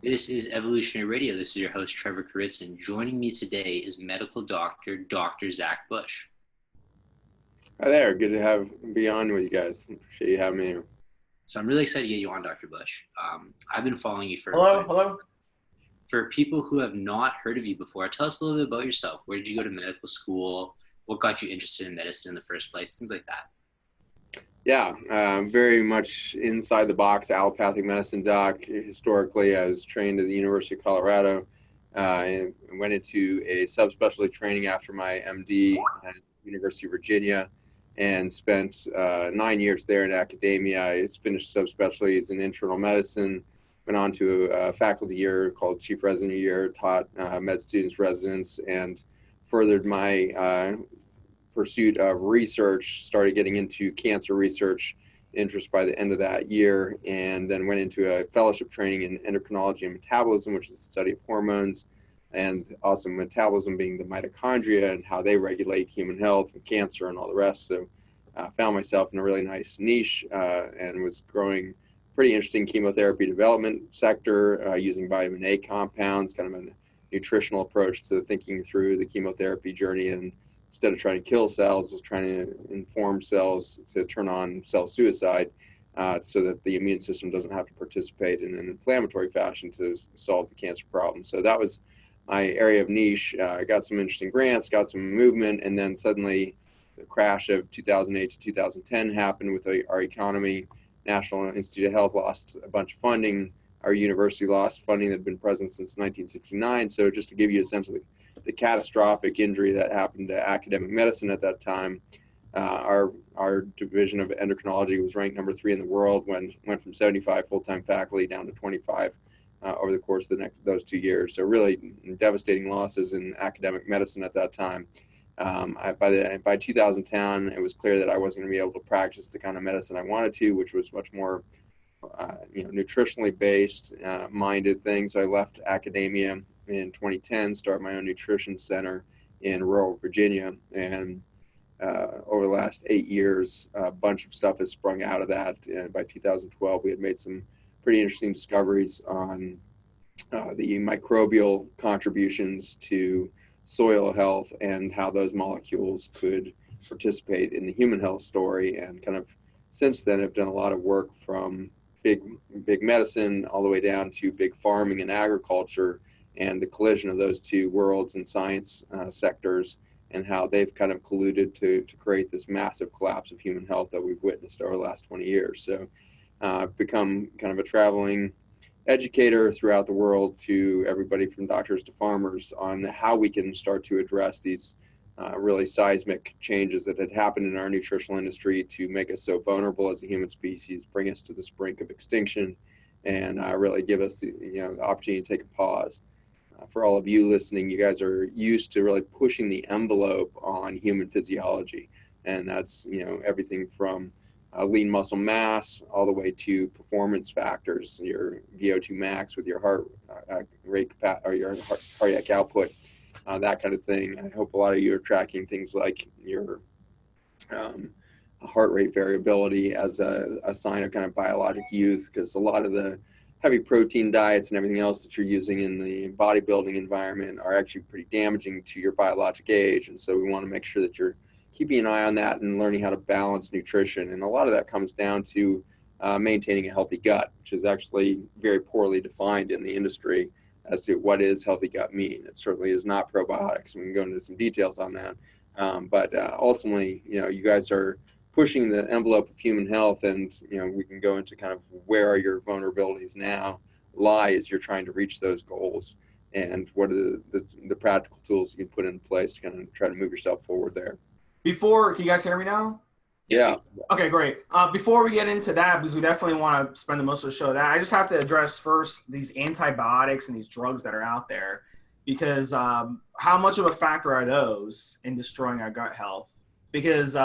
This is Evolutionary Radio. This is your host, Trevor Kouritzin. Joining me today is medical doctor, Dr. Zach Bush. Hi there. Good to be on with you guys. Appreciate you having me here. So I'm really excited to get you on, Dr. Bush. I've been following you for Hello, hello. For people who have not heard of you before, tell us a little bit about yourself. Where did you go to medical school? What got you interested in medicine in the first place? Things like that. Yeah, very much inside the box allopathic medicine doc. Historically, I was trained at the University of Colorado and went into a subspecialty training after my MD at University of Virginia and spent 9 years there in academia. I finished subspecialties in internal medicine, went on to a faculty year called Chief Resident Year, taught med students, residents, and furthered my pursuit of research, started getting into cancer research interest by the end of that year, and then went into a fellowship training in endocrinology and metabolism, which is the study of hormones, and also metabolism being the mitochondria and how they regulate human health and cancer and all the rest. So found myself in a really nice niche and was growing pretty interesting chemotherapy development sector using vitamin A compounds, kind of a nutritional approach to thinking through the chemotherapy journey. And instead of trying to kill cells, was trying to inform cells to turn on cell suicide so that the immune system doesn't have to participate in an inflammatory fashion to solve the cancer problem. So that was my area of niche. I got some interesting grants, got some movement, and then suddenly the crash of 2008 to 2010 happened with our economy. National Institute of Health lost a bunch of funding. Our university lost funding that had been present since 1969. So just to give you a sense of the catastrophic injury that happened to academic medicine at that time, our division of endocrinology was ranked number 3 in the world, went from 75 full-time faculty down to 25 over the course of those 2 years. So really devastating losses in academic medicine at that time. By 2010, it was clear that I wasn't going to be able to practice the kind of medicine I wanted to, which was much more nutritionally based minded things. So I left academia in 2010, started my own nutrition center in rural Virginia. And over the last 8 years, a bunch of stuff has sprung out of that. And by 2012, we had made some pretty interesting discoveries on the microbial contributions to soil health and how those molecules could participate in the human health story. And kind of since then, I've done a lot of work from big medicine all the way down to big farming and agriculture, and the collision of those two worlds and science sectors, and how they've kind of colluded to create this massive collapse of human health that we've witnessed over the last 20 years. So I've become kind of a traveling educator throughout the world to everybody from doctors to farmers on how we can start to address these really seismic changes that had happened in our nutritional industry to make us so vulnerable as a human species, bring us to the brink of extinction, and really give us the opportunity to take a pause. For all of you listening, you guys are used to really pushing the envelope on human physiology, and that's everything from lean muscle mass all the way to performance factors, your VO2 max with your heart rate or your cardiac output, that kind of thing. I hope a lot of you are tracking things like your heart rate variability as a sign of kind of biologic youth, because a lot of the heavy protein diets and everything else that you're using in the bodybuilding environment are actually pretty damaging to your biologic age. And so we want to make sure that you're keeping an eye on that and learning how to balance nutrition. And a lot of that comes down to maintaining a healthy gut, which is actually very poorly defined in the industry as to what is healthy gut mean. It certainly is not probiotics. We can go into some details on that. But ultimately, you guys are pushing the envelope of human health, and we can go into kind of where are your vulnerabilities now lie as you're trying to reach those goals, and what are the practical tools you can put in place to kind of try to move yourself forward there. Can you guys hear me now? Yeah. Okay, great. Before we get into that, because we definitely want to spend the most of the show that, I just have to address first these antibiotics and these drugs that are out there, because how much of a factor are those in destroying our gut health? Because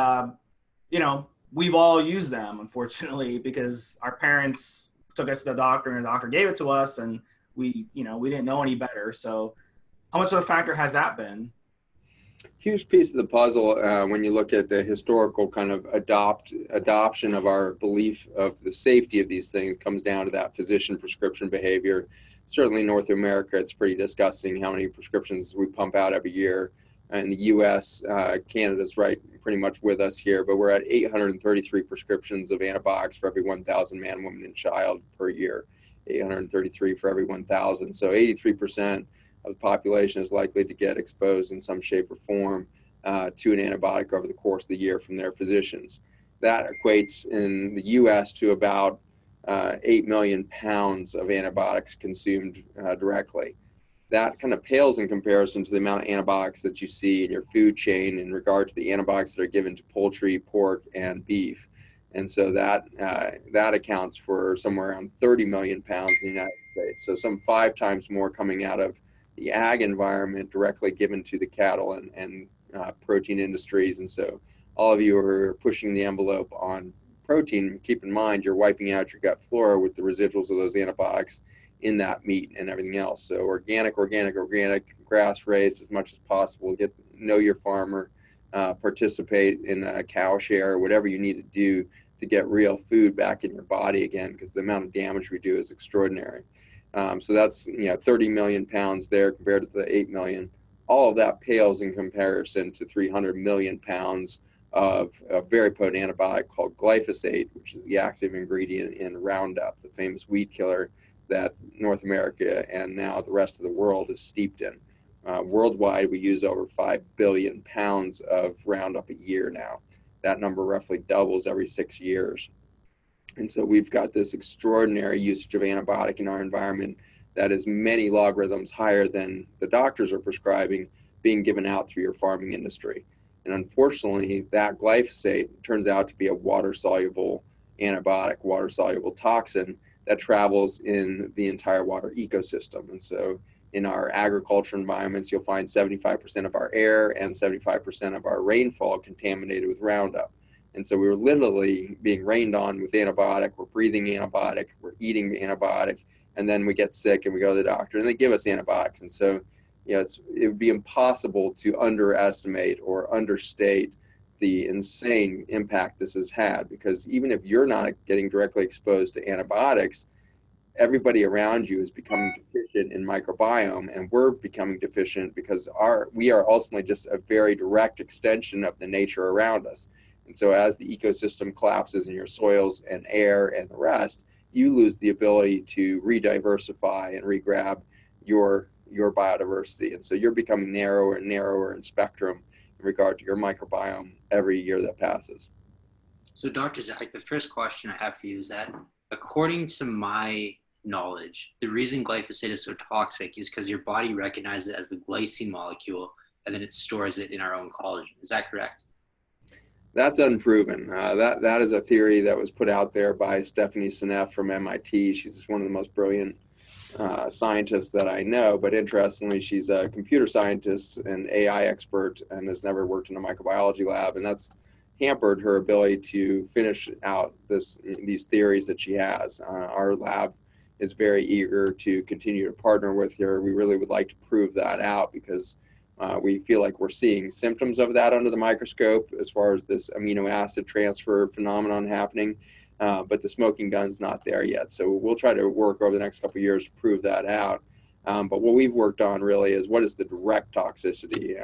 we've all used them, unfortunately, because our parents took us to the doctor and the doctor gave it to us, and we didn't know any better. So how much of a factor has that been? Huge piece of the puzzle when you look at the historical kind of adoption of our belief of the safety of these things comes down to that physician prescription behavior. Certainly in North America, it's pretty disgusting how many prescriptions we pump out every year. In the US, Canada's right pretty much with us here, but we're at 833 prescriptions of antibiotics for every 1,000 man, woman, and child per year. 833 for every 1,000. So 83% of the population is likely to get exposed in some shape or form to an antibiotic over the course of the year from their physicians. That equates in the US to about 8 million pounds of antibiotics consumed directly. That kind of pales in comparison to the amount of antibiotics that you see in your food chain in regard to the antibiotics that are given to poultry, pork, and beef. And so that accounts for somewhere around 30 million pounds in the United States. So some 5 times more coming out of the ag environment directly given to the cattle and protein industries. And so all of you who are pushing the envelope on protein, keep in mind you're wiping out your gut flora with the residuals of those antibiotics in that meat and everything else. So organic, grass-raised as much as possible. Know your farmer, participate in a cow share, whatever you need to do to get real food back in your body again, because the amount of damage we do is extraordinary. So that's 30 million pounds there compared to the 8 million. All of that pales in comparison to 300 million pounds of a very potent antibiotic called glyphosate, which is the active ingredient in Roundup, the famous weed killer that North America and now the rest of the world is steeped in. Worldwide, we use over 5 billion pounds of Roundup a year now. That number roughly doubles every 6 years. And so we've got this extraordinary usage of antibiotic in our environment that is many logarithms higher than the doctors are prescribing being given out through your farming industry. And unfortunately, that glyphosate turns out to be a water-soluble antibiotic, water-soluble toxin that travels in the entire water ecosystem. And so in our agriculture environments, you'll find 75% of our air and 75% of our rainfall contaminated with Roundup. And so we were literally being rained on with antibiotic, we're breathing antibiotic, we're eating antibiotic, and then we get sick and we go to the doctor and they give us antibiotics. And so, it would be impossible to underestimate or understate the insane impact this has had, because even if you're not getting directly exposed to antibiotics, everybody around you is becoming deficient in microbiome, and we're becoming deficient because we are ultimately just a very direct extension of the nature around us. And so as the ecosystem collapses in your soils and air and the rest, you lose the ability to re-diversify and re-grab your biodiversity. And so you're becoming narrower and narrower in spectrum in regard to your microbiome every year that passes. So Dr. Zach, the first question I have for you is that, according to my knowledge, the reason glyphosate is so toxic is because your body recognizes it as the glycine molecule and then it stores it in our own collagen. Is that correct? That's unproven. That is a theory that was put out there by Stephanie Seneff from MIT. She's one of the most brilliant scientists that I know, but interestingly, she's a computer scientist and AI expert and has never worked in a microbiology lab, and that's hampered her ability to finish out these theories that she has. Our lab is very eager to continue to partner with her. We really would like to prove that out because we feel like we're seeing symptoms of that under the microscope as far as this amino acid transfer phenomenon happening, but the smoking gun's not there yet. So we'll try to work over the next couple of years to prove that out. But what we've worked on really is what is the direct toxicity,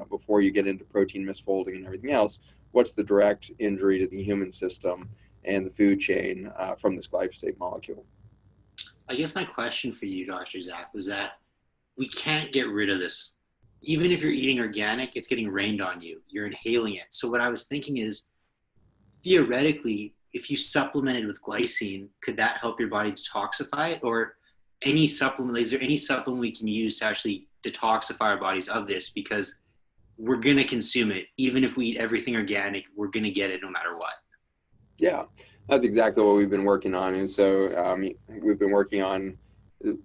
before you get into protein misfolding and everything else, what's the direct injury to the human system and the food chain from this glyphosate molecule? I guess my question for you, Dr. Zach, was that we can't get rid of this. Even if you're eating organic, it's getting rained on you. You're inhaling it. So what I was thinking is, theoretically, if you supplemented with glycine, could that help your body detoxify it? Or any supplement, is there any supplement we can use to actually detoxify our bodies of this? Because we're going to consume it. Even if we eat everything organic, we're going to get it no matter what. Yeah, that's exactly what we've been working on. And so we've been working on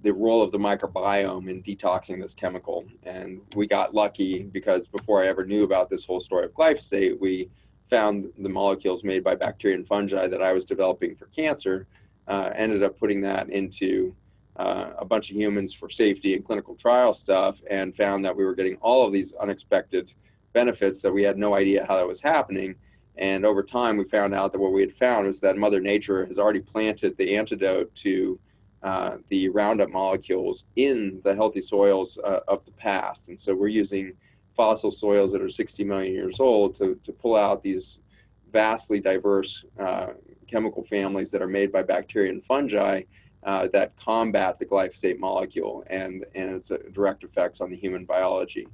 the role of the microbiome in detoxing this chemical. And we got lucky because before I ever knew about this whole story of glyphosate, we found the molecules made by bacteria and fungi that I was developing for cancer, ended up putting that into a bunch of humans for safety and clinical trial stuff, and found that we were getting all of these unexpected benefits that we had no idea how that was happening. And over time, we found out that what we had found was that Mother Nature has already planted the antidote to the Roundup molecules in the healthy soils of the past. And so we're using fossil soils that are 60 million years old to pull out these vastly diverse chemical families that are made by bacteria and fungi that combat the glyphosate molecule and its direct effects on the human biology.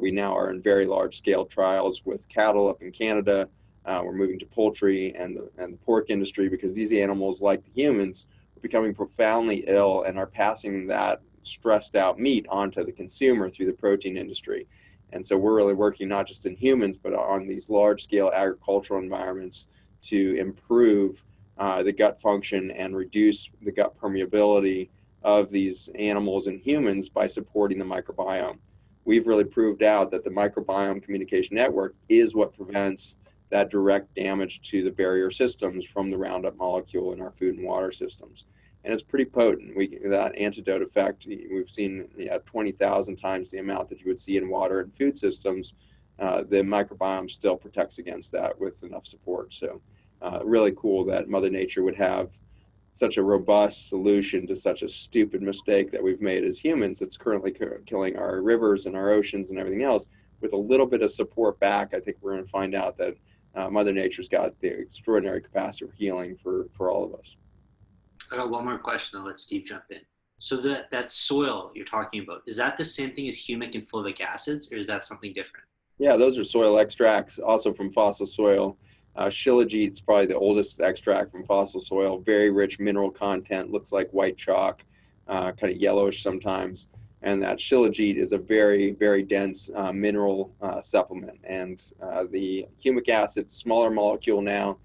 We now are in very large scale trials with cattle up in Canada. We're moving to poultry and the pork industry, because these animals, like the humans, are becoming profoundly ill and are passing that stressed out meat onto the consumer through the protein industry. And so we're really working not just in humans, but on these large scale agricultural environments to improve the gut function and reduce the gut permeability of these animals and humans by supporting the microbiome. We've really proved out that the microbiome communication network is what prevents that direct damage to the barrier systems from the Roundup molecule in our food and water systems. And it's pretty potent. That antidote effect, we've seen 20,000 times the amount that you would see in water and food systems. The microbiome still protects against that with enough support. So really cool that Mother Nature would have such a robust solution to such a stupid mistake that we've made as humans that's currently killing our rivers and our oceans and everything else. With a little bit of support back, I think we're going to find out that Mother Nature's got the extraordinary capacity for healing for all of us. I got one more question. I'll let Steve jump in. So that soil you're talking about, is that the same thing as humic and fulvic acids, or is that something different? Yeah, those are soil extracts, also from fossil soil. Shilajit is probably the oldest extract from fossil soil. Very rich mineral content, looks like white chalk, kind of yellowish sometimes. And that shilajit is a very, very dense mineral supplement. And the humic acid, smaller molecule now,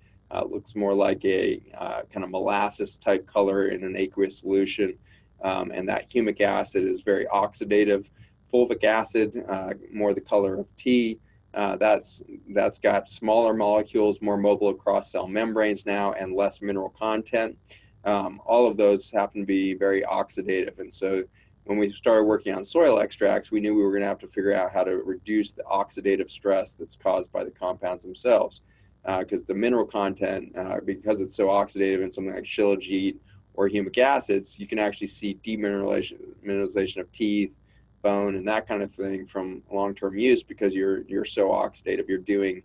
looks more like a kind of molasses type color in an aqueous solution. And that humic acid is very oxidative. Fulvic acid, more the color of tea. That's got smaller molecules, more mobile across cell membranes now, and less mineral content. All of those happen to be very oxidative. And so when we started working on soil extracts, we knew we were going to have to figure out how to reduce the oxidative stress that's caused by the compounds themselves. Because the mineral content, because it's so oxidative in something like shilajit or humic acids, you can actually see demineralization of teeth, bone, and that kind of thing from long-term use, because you're so oxidative. You're doing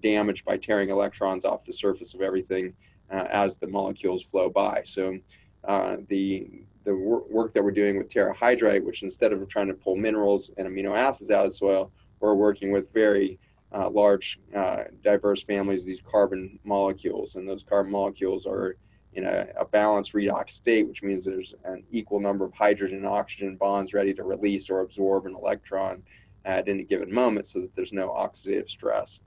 damage by tearing electrons off the surface of everything as the molecules flow by. So the work that we're doing with terrahydrite, which instead of trying to pull minerals and amino acids out of soil, we're working with very large, diverse families of these carbon molecules. And those carbon molecules are in a balanced redox state, which means there's an equal number of hydrogen and oxygen bonds ready to release or absorb an electron at any given moment, so that there's no oxidative stress.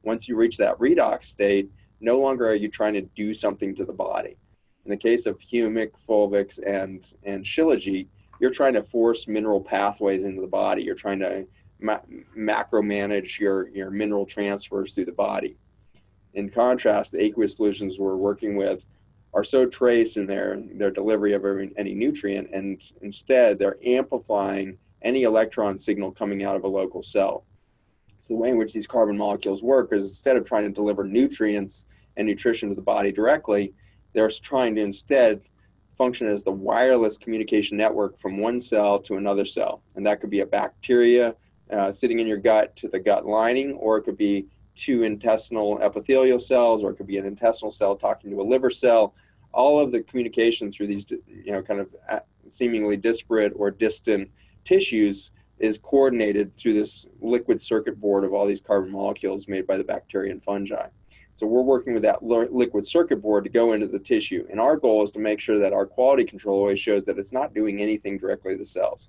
Once you reach that redox state, no longer are you trying to do something to the body. In the case of humic, fulvics, and shilajit, you're trying to force mineral pathways into the body. You're trying to macro manage your mineral transfers through the body. In contrast, the aqueous solutions we're working with are so trace in their delivery of any nutrient, and instead they're amplifying any electron signal coming out of a local cell. So the way in which these carbon molecules work is, instead of trying to deliver nutrients and nutrition to the body directly, they're trying to instead function as the wireless communication network from one cell to another cell. And that could be a bacteria sitting in your gut to the gut lining, or it could be two intestinal epithelial cells, or it could be an intestinal cell talking to a liver cell. All of the communication through these, kind of seemingly disparate or distant tissues is coordinated through this liquid circuit board of all these carbon molecules made by the bacteria and fungi. So we're working with that liquid circuit board to go into the tissue. And our goal is to make sure that our quality control always shows that it's not doing anything directly to the cells.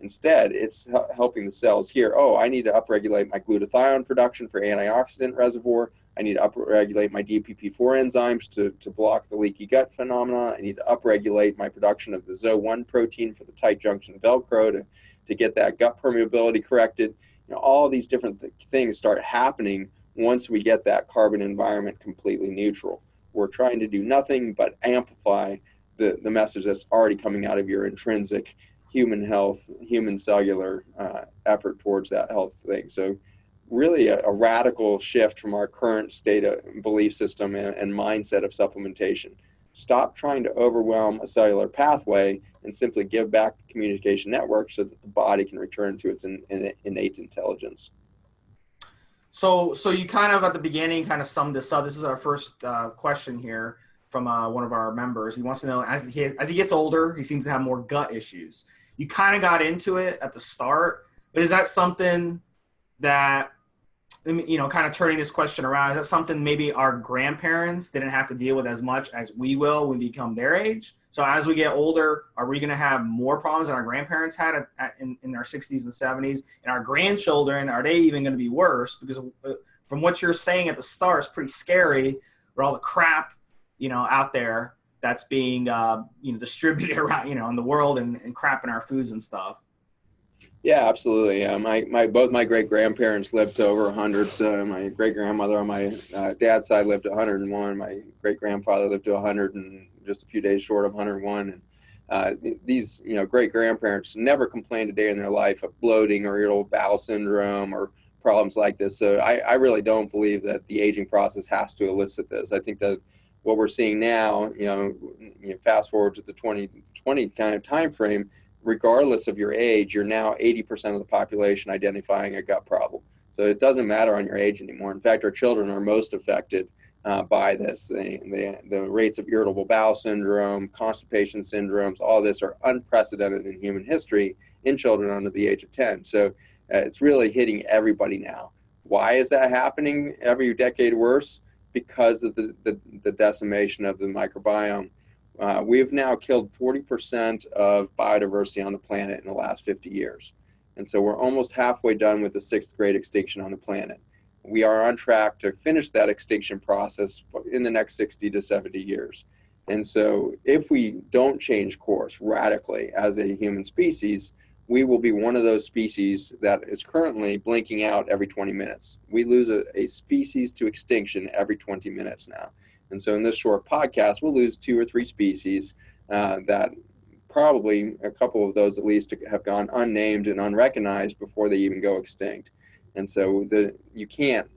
Instead, it's helping the cells hear, oh, I need to upregulate my glutathione production for antioxidant reservoir. I need to upregulate my DPP-4 enzymes to block the leaky gut phenomena. I need to upregulate my production of the ZO1 protein for the tight junction Velcro to get that gut permeability corrected. All these different things start happening once we get that carbon environment completely neutral. We're trying to do nothing but amplify the message that's already coming out of your intrinsic human health, human cellular effort towards that health thing. So really a radical shift from our current state of belief system and mindset of supplementation. Stop trying to overwhelm a cellular pathway and simply give back the communication network so that the body can return to its innate intelligence. So you kind of at the beginning kind of summed this up. This is our first question here from one of our members. He wants to know, as he gets older, he seems to have more gut issues. You kind of got into it at the start, but is that something that, you know, kind of turning this question around, is that something maybe our grandparents didn't have to deal with as much as we will when we become their age? So as we get older, are we going to have more problems than our grandparents had in their 60s and 70s? And our grandchildren, are they even going to be worse? Because from what you're saying at the start, it's pretty scary with all the crap, you know, out there that's being, you know, distributed around, you know, in the world and crap in our foods and stuff. Yeah, absolutely. Both my great grandparents lived to over 100. So my great grandmother on my dad's side lived to 101. My great grandfather lived to 100 and just a few days short of 101. And these, you know, great grandparents never complained a day in their life of bloating or irritable bowel syndrome or problems like this. So I really don't believe that the aging process has to elicit this. I think that what we're seeing now, you know, fast forward to the 2020 kind of time frame, regardless of your age, you're now 80% of the population identifying a gut problem. So it doesn't matter on your age anymore. In fact, our children are most affected by this. The rates of irritable bowel syndrome, constipation syndromes, all this are unprecedented in human history in children under the age of 10. So it's really hitting everybody now. Why is that happening every decade worse? Because of the decimation of the microbiome. We've now killed 40% of biodiversity on the planet in the last 50 years. And so we're almost halfway done with the 6th great extinction on the planet. We are on track to finish that extinction process in the next 60 to 70 years. And so if we don't change course radically as a human species, we will be one of those species that is currently blinking out every 20 minutes. We lose a species to extinction every 20 minutes now. And so in this short podcast, we'll lose 2 or 3 species that probably a couple of those at least have gone unnamed and unrecognized before they even go extinct. And so you can't,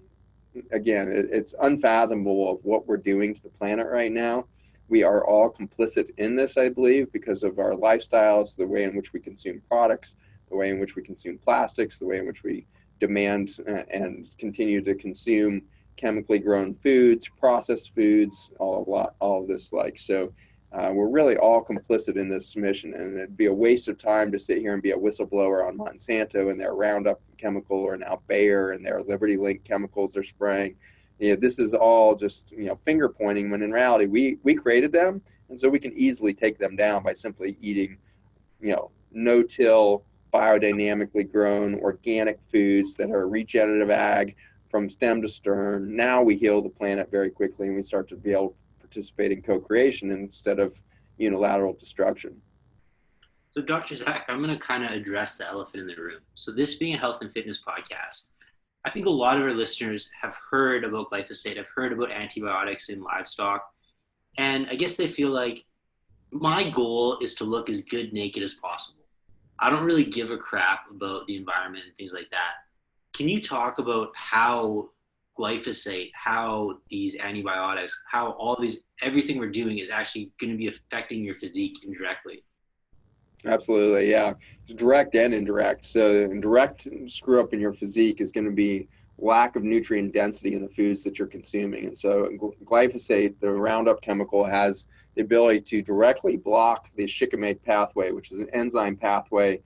again, it's unfathomable of what we're doing to the planet right now. We are all complicit in this, I believe, because of our lifestyles, the way in which we consume products, the way in which we consume plastics, the way in which we demand and continue to consume chemically grown foods, processed foods, all of this like. So we're really all complicit in this mission, and it'd be a waste of time to sit here and be a whistleblower on Monsanto and their Roundup chemical, or now Bayer and their Liberty Link chemicals they're spraying. You know, this is all just, you know, finger pointing, when in reality we created them, and so we can easily take them down by simply eating, you know, no-till, biodynamically grown organic foods that are regenerative ag from stem to stern. Now we heal the planet very quickly, and we start to be able to participate in co-creation instead of unilateral destruction. So Dr. Zach, I'm going to kind of address the elephant in the room. So this being a health and fitness podcast, I think a lot of our listeners have heard about glyphosate, have heard about antibiotics in livestock, and I guess they feel like my goal is to look as good naked as possible. I don't really give a crap about the environment and things like that. Can you talk about how glyphosate, how these antibiotics, how all these, everything we're doing is actually going to be affecting your physique indirectly? Absolutely, yeah. It's direct and indirect. So direct screw up in your physique is going to be lack of nutrient density in the foods that you're consuming. And so glyphosate, the Roundup chemical, has the ability to directly block the shikimate pathway, which is an enzyme pathway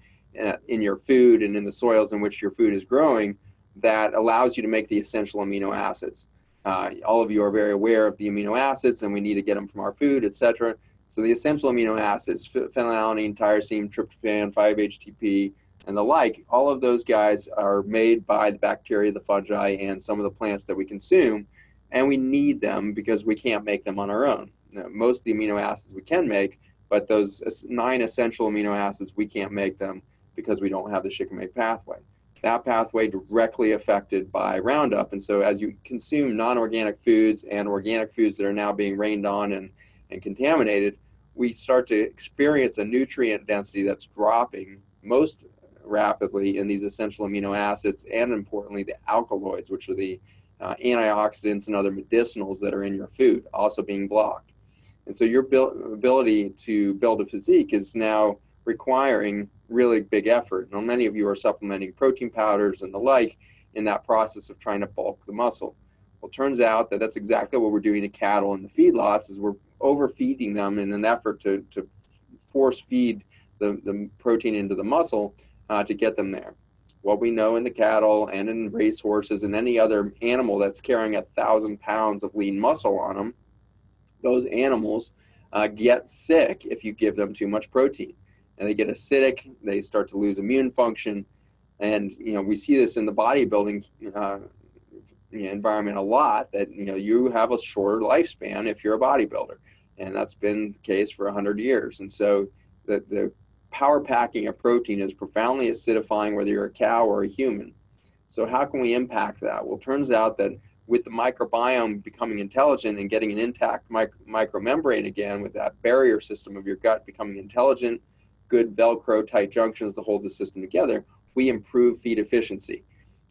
in your food and in the soils in which your food is growing, that allows you to make the essential amino acids. All of you are very aware of the amino acids, and we need to get them from our food, etc. So the essential amino acids, phenylalanine, tyrosine, tryptophan, 5-HTP, and the like, all of those guys are made by the bacteria, the fungi, and some of the plants that we consume, and we need them because we can't make them on our own. Now, most of the amino acids we can make, but those 9 essential amino acids, we can't make them because we don't have the shikimate pathway. That pathway directly affected by Roundup. And so as you consume non-organic foods and organic foods that are now being rained on and contaminated, we start to experience a nutrient density that's dropping most rapidly in these essential amino acids, and importantly, the alkaloids, which are the antioxidants and other medicinals that are in your food, also being blocked. And so your ability to build a physique is now requiring really big effort. Now, many of you are supplementing protein powders and the like in that process of trying to bulk the muscle. Well, it turns out that that's exactly what we're doing to cattle in the feedlots, is we're overfeeding them in an effort to force feed the protein into the muscle to get them there. What we know in the cattle and in race horses and any other animal that's carrying 1,000 pounds of lean muscle on them, those animals get sick if you give them too much protein. And they get acidic, they start to lose immune function. And, we see this in the bodybuilding environment a lot, that, you have a shorter lifespan if you're a bodybuilder. And that's been the case for 100 years. And so the power packing of protein is profoundly acidifying, whether you're a cow or a human. So how can we impact that? Well, it turns out that with the microbiome becoming intelligent and getting an intact micromembrane again, with that barrier system of your gut becoming intelligent, good Velcro tight junctions to hold the system together, we improve feed efficiency.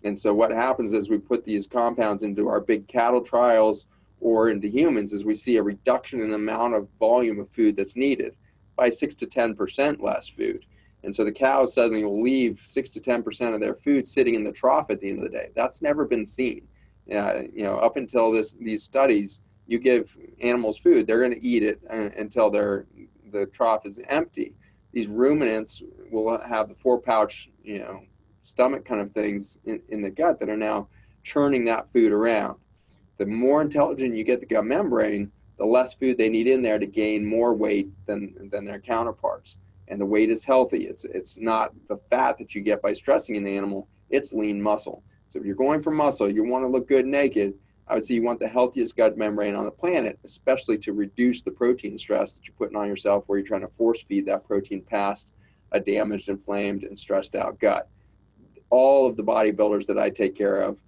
And so what happens is we put these compounds into our big cattle trials or into humans, is we see a reduction in the amount of volume of food that's needed by 6 to 10% less food. And so the cows suddenly will leave 6 to 10% of their food sitting in the trough at the end of the day. That's never been seen. Up until these studies, you give animals food, they're going to eat it until the trough is empty. These ruminants will have the 4-pouch, stomach kind of things in the gut that are now churning that food around. The more intelligent you get the gut membrane, the less food they need in there to gain more weight than their counterparts. And the weight is healthy. It's not the fat that you get by stressing an animal, it's lean muscle. So if you're going for muscle, you want to look good naked, I would say you want the healthiest gut membrane on the planet, especially to reduce the protein stress that you're putting on yourself, where you're trying to force feed that protein past a damaged, inflamed, and stressed out gut. All of the bodybuilders that I take care of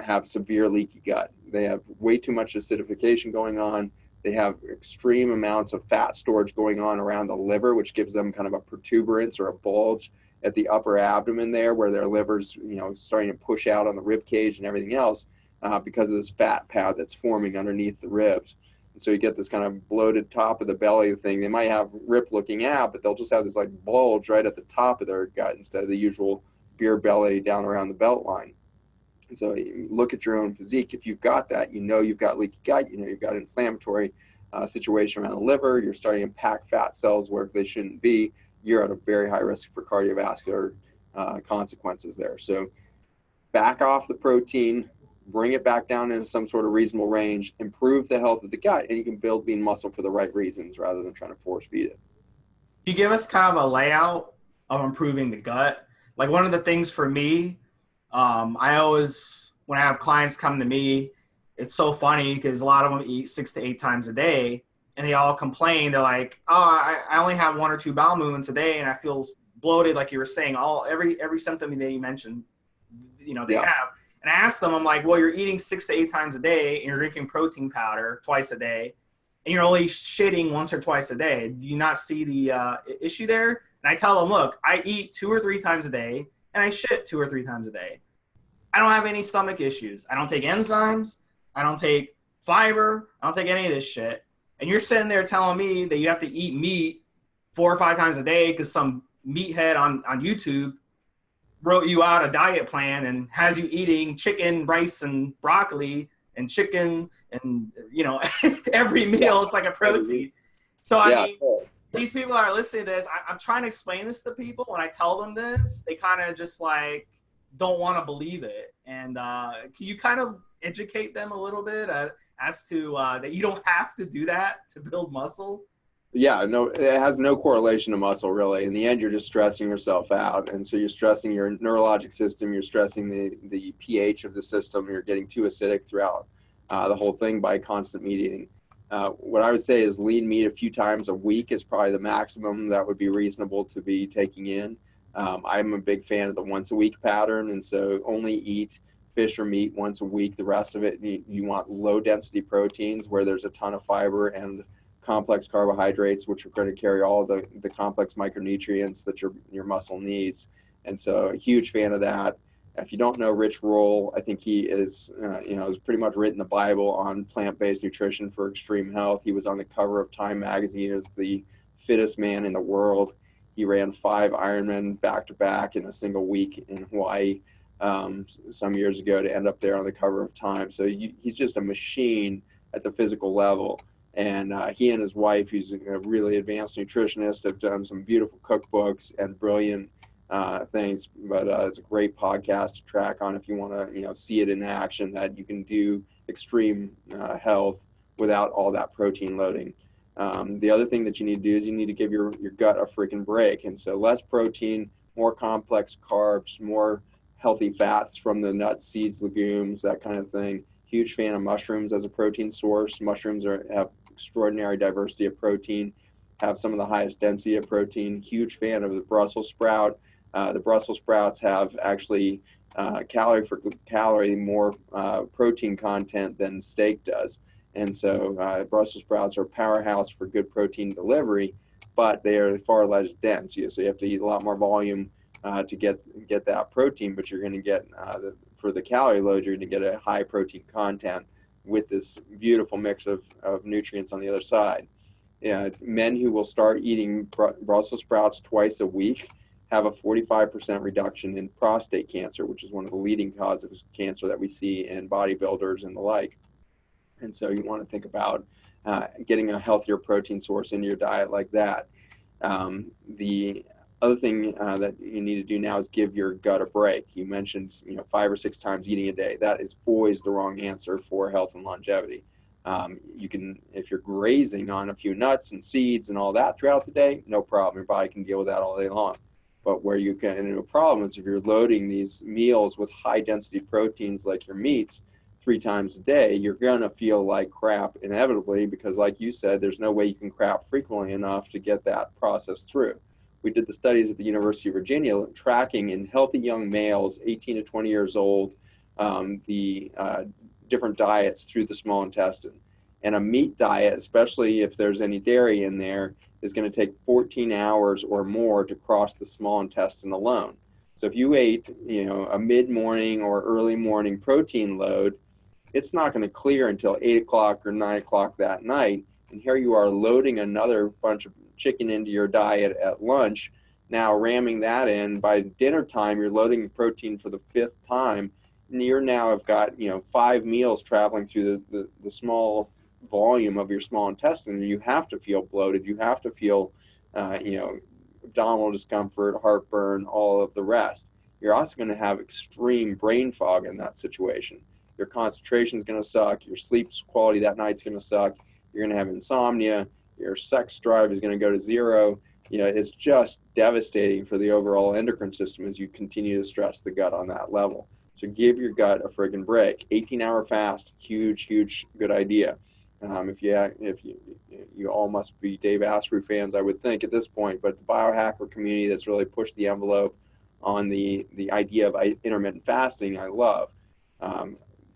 have severe leaky gut. They have way too much acidification going on. They have extreme amounts of fat storage going on around the liver, which gives them kind of a protuberance or a bulge at the upper abdomen there, where their liver's starting to push out on the rib cage and everything else because of this fat pad that's forming underneath the ribs. And so you get this kind of bloated top of the belly thing. They might have rip looking out, but they'll just have this like bulge right at the top of their gut instead of the usual beer belly down around the belt line. And so you look at your own physique. If you've got that, you've got leaky gut, you've got an inflammatory situation around the liver, you're starting to pack fat cells where they shouldn't be, you're at a very high risk for cardiovascular consequences there. So back off the protein, bring it back down into some sort of reasonable range, improve the health of the gut, and you can build lean muscle for the right reasons rather than trying to force feed it. You give us kind of a layout of improving the gut. Like, one of the things for me, I always, when I have clients come to me, it's so funny because a lot of them eat 6 to 8 times a day, and they all complain. They're like, oh, I only have 1 or 2 bowel movements a day, and I feel bloated, like you were saying, every symptom that you mentioned, they have. And I ask them, I'm like, well, you're eating 6 to 8 times a day, and you're drinking protein powder twice a day, and you're only shitting 1 or 2 a day. Do you not see the issue there? And I tell them, look, I eat 2 or 3 times a day, and I shit 2 or 3 times a day. I don't have any stomach issues. I don't take enzymes. I don't take fiber. I don't take any of this shit. And you're sitting there telling me that you have to eat meat 4 or 5 times a day because some meathead on YouTube wrote you out a diet plan and has you eating chicken, rice, and broccoli and chicken and, every meal. It's like a protein. So, I mean, these people that are listening to this, I'm trying to explain this to people. When I tell them this, they kind of just like don't want to believe it. And can you kind of educate them a little bit as to that you don't have to do that to build muscle? Yeah, no, it has no correlation to muscle, really. In the end, you're just stressing yourself out. And so you're stressing your neurologic system, you're stressing the pH of the system, you're getting too acidic throughout the whole thing by constant meat eating. What I would say is lean meat a few times a week is probably the maximum that would be reasonable to be taking in. I'm a big fan of the once a week pattern, and so only eat fish or meat once a week. The rest of it, you want low density proteins where there's a ton of fiber and complex carbohydrates, which are going to carry all the complex micronutrients that your muscle needs. And so a huge fan of that. If you don't know Rich Roll, I think he is, has pretty much written the Bible on plant-based nutrition for extreme health. He was on the cover of Time magazine as the fittest man in the world. He ran 5 Ironman back-to-back in a single week in Hawaii some years ago to end up there on the cover of Time. So he's just a machine at the physical level. And he and his wife, who's a really advanced nutritionist, have done some beautiful cookbooks and brilliant things. But it's a great podcast to track on if you want to, see it in action, that you can do extreme health without all that protein loading. The other thing that you need to do is you need to give your gut a freaking break. And so less protein, more complex carbs, more healthy fats from the nuts, seeds, legumes, that kind of thing. Huge fan of mushrooms as a protein source. Mushrooms have extraordinary diversity of protein, have some of the highest density of protein. Huge fan of the Brussels sprout. The Brussels sprouts have actually calorie for calorie more protein content than steak does. And so Brussels sprouts are a powerhouse for good protein delivery, but they are far less dense. So you have to eat a lot more volume to get that protein, but you're going to get, for the calorie load, you're going to get a high protein content with this beautiful mix of nutrients on the other side. Men who will start eating Brussels sprouts twice a week have a 45% reduction in prostate cancer, which is one of the leading causes of cancer that we see in bodybuilders and the like. And so you want to think about getting a healthier protein source into your diet like that. The other thing that you need to do now is give your gut a break. You mentioned 5 or 6 times eating a day. That is always the wrong answer for health and longevity. You can, if you're grazing on a few nuts and seeds and all that throughout the day, no problem. Your body can deal with that all day long. But where you can into a problem is if you're loading these meals with high density proteins like your meats 3 times a day, you're going to feel like crap inevitably, because like you said, there's no way you can crap frequently enough to get that process through. We did the studies at the University of Virginia tracking in healthy young males, 18 to 20 years old, the different diets through the small intestine. And a meat diet, especially if there's any dairy in there, is going to take 14 hours or more to cross the small intestine alone. So if you ate, a mid-morning or early morning protein load, it's not going to clear until 8 o'clock or 9 o'clock that night. And here you are loading another bunch of chicken into your diet at lunch, now ramming that in. By dinner time, you're loading protein for the 5th time, and you're now have got 5 meals traveling through the small volume of your small intestine, and you have to feel bloated, you have to feel abdominal discomfort, heartburn, all of the rest. You're also going to have extreme brain fog in that situation. Your concentration is going to suck, your sleep quality that night's going to suck, you're going to have insomnia, your sex drive is going to go to 0. It's just devastating for the overall endocrine system as you continue to stress the gut on that level. So give your gut a friggin' break. 18-hour fast, huge good idea. If you all must be Dave Asprey fans, I would think at this point, but the biohacker community that's really pushed the envelope on the idea of intermittent fasting, I love.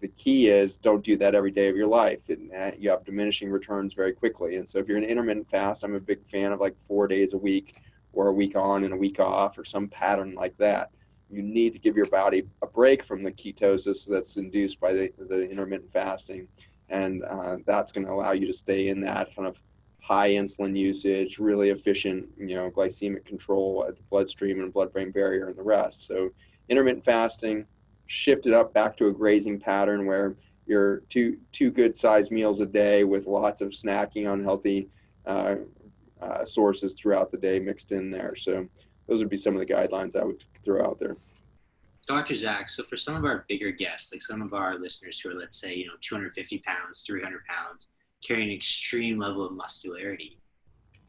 The key is don't do that every day of your life. You have diminishing returns very quickly. And so if you're an intermittent fast, I'm a big fan of like 4 days a week or a week on and a week off or some pattern like that. You need to give your body a break from the ketosis that's induced by the intermittent fasting. And that's going to allow you to stay in that kind of high insulin usage, really efficient, glycemic control at the bloodstream and blood-brain barrier and the rest. So intermittent fasting, shift it up back to a grazing pattern where you're two good sized meals a day with lots of snacking on healthy sources throughout the day mixed in there. So those would be some of the guidelines I would throw out there. Dr. Zach, so for some of our bigger guests, like some of our listeners who are, let's say, 250 pounds, 300 pounds, carrying an extreme level of muscularity,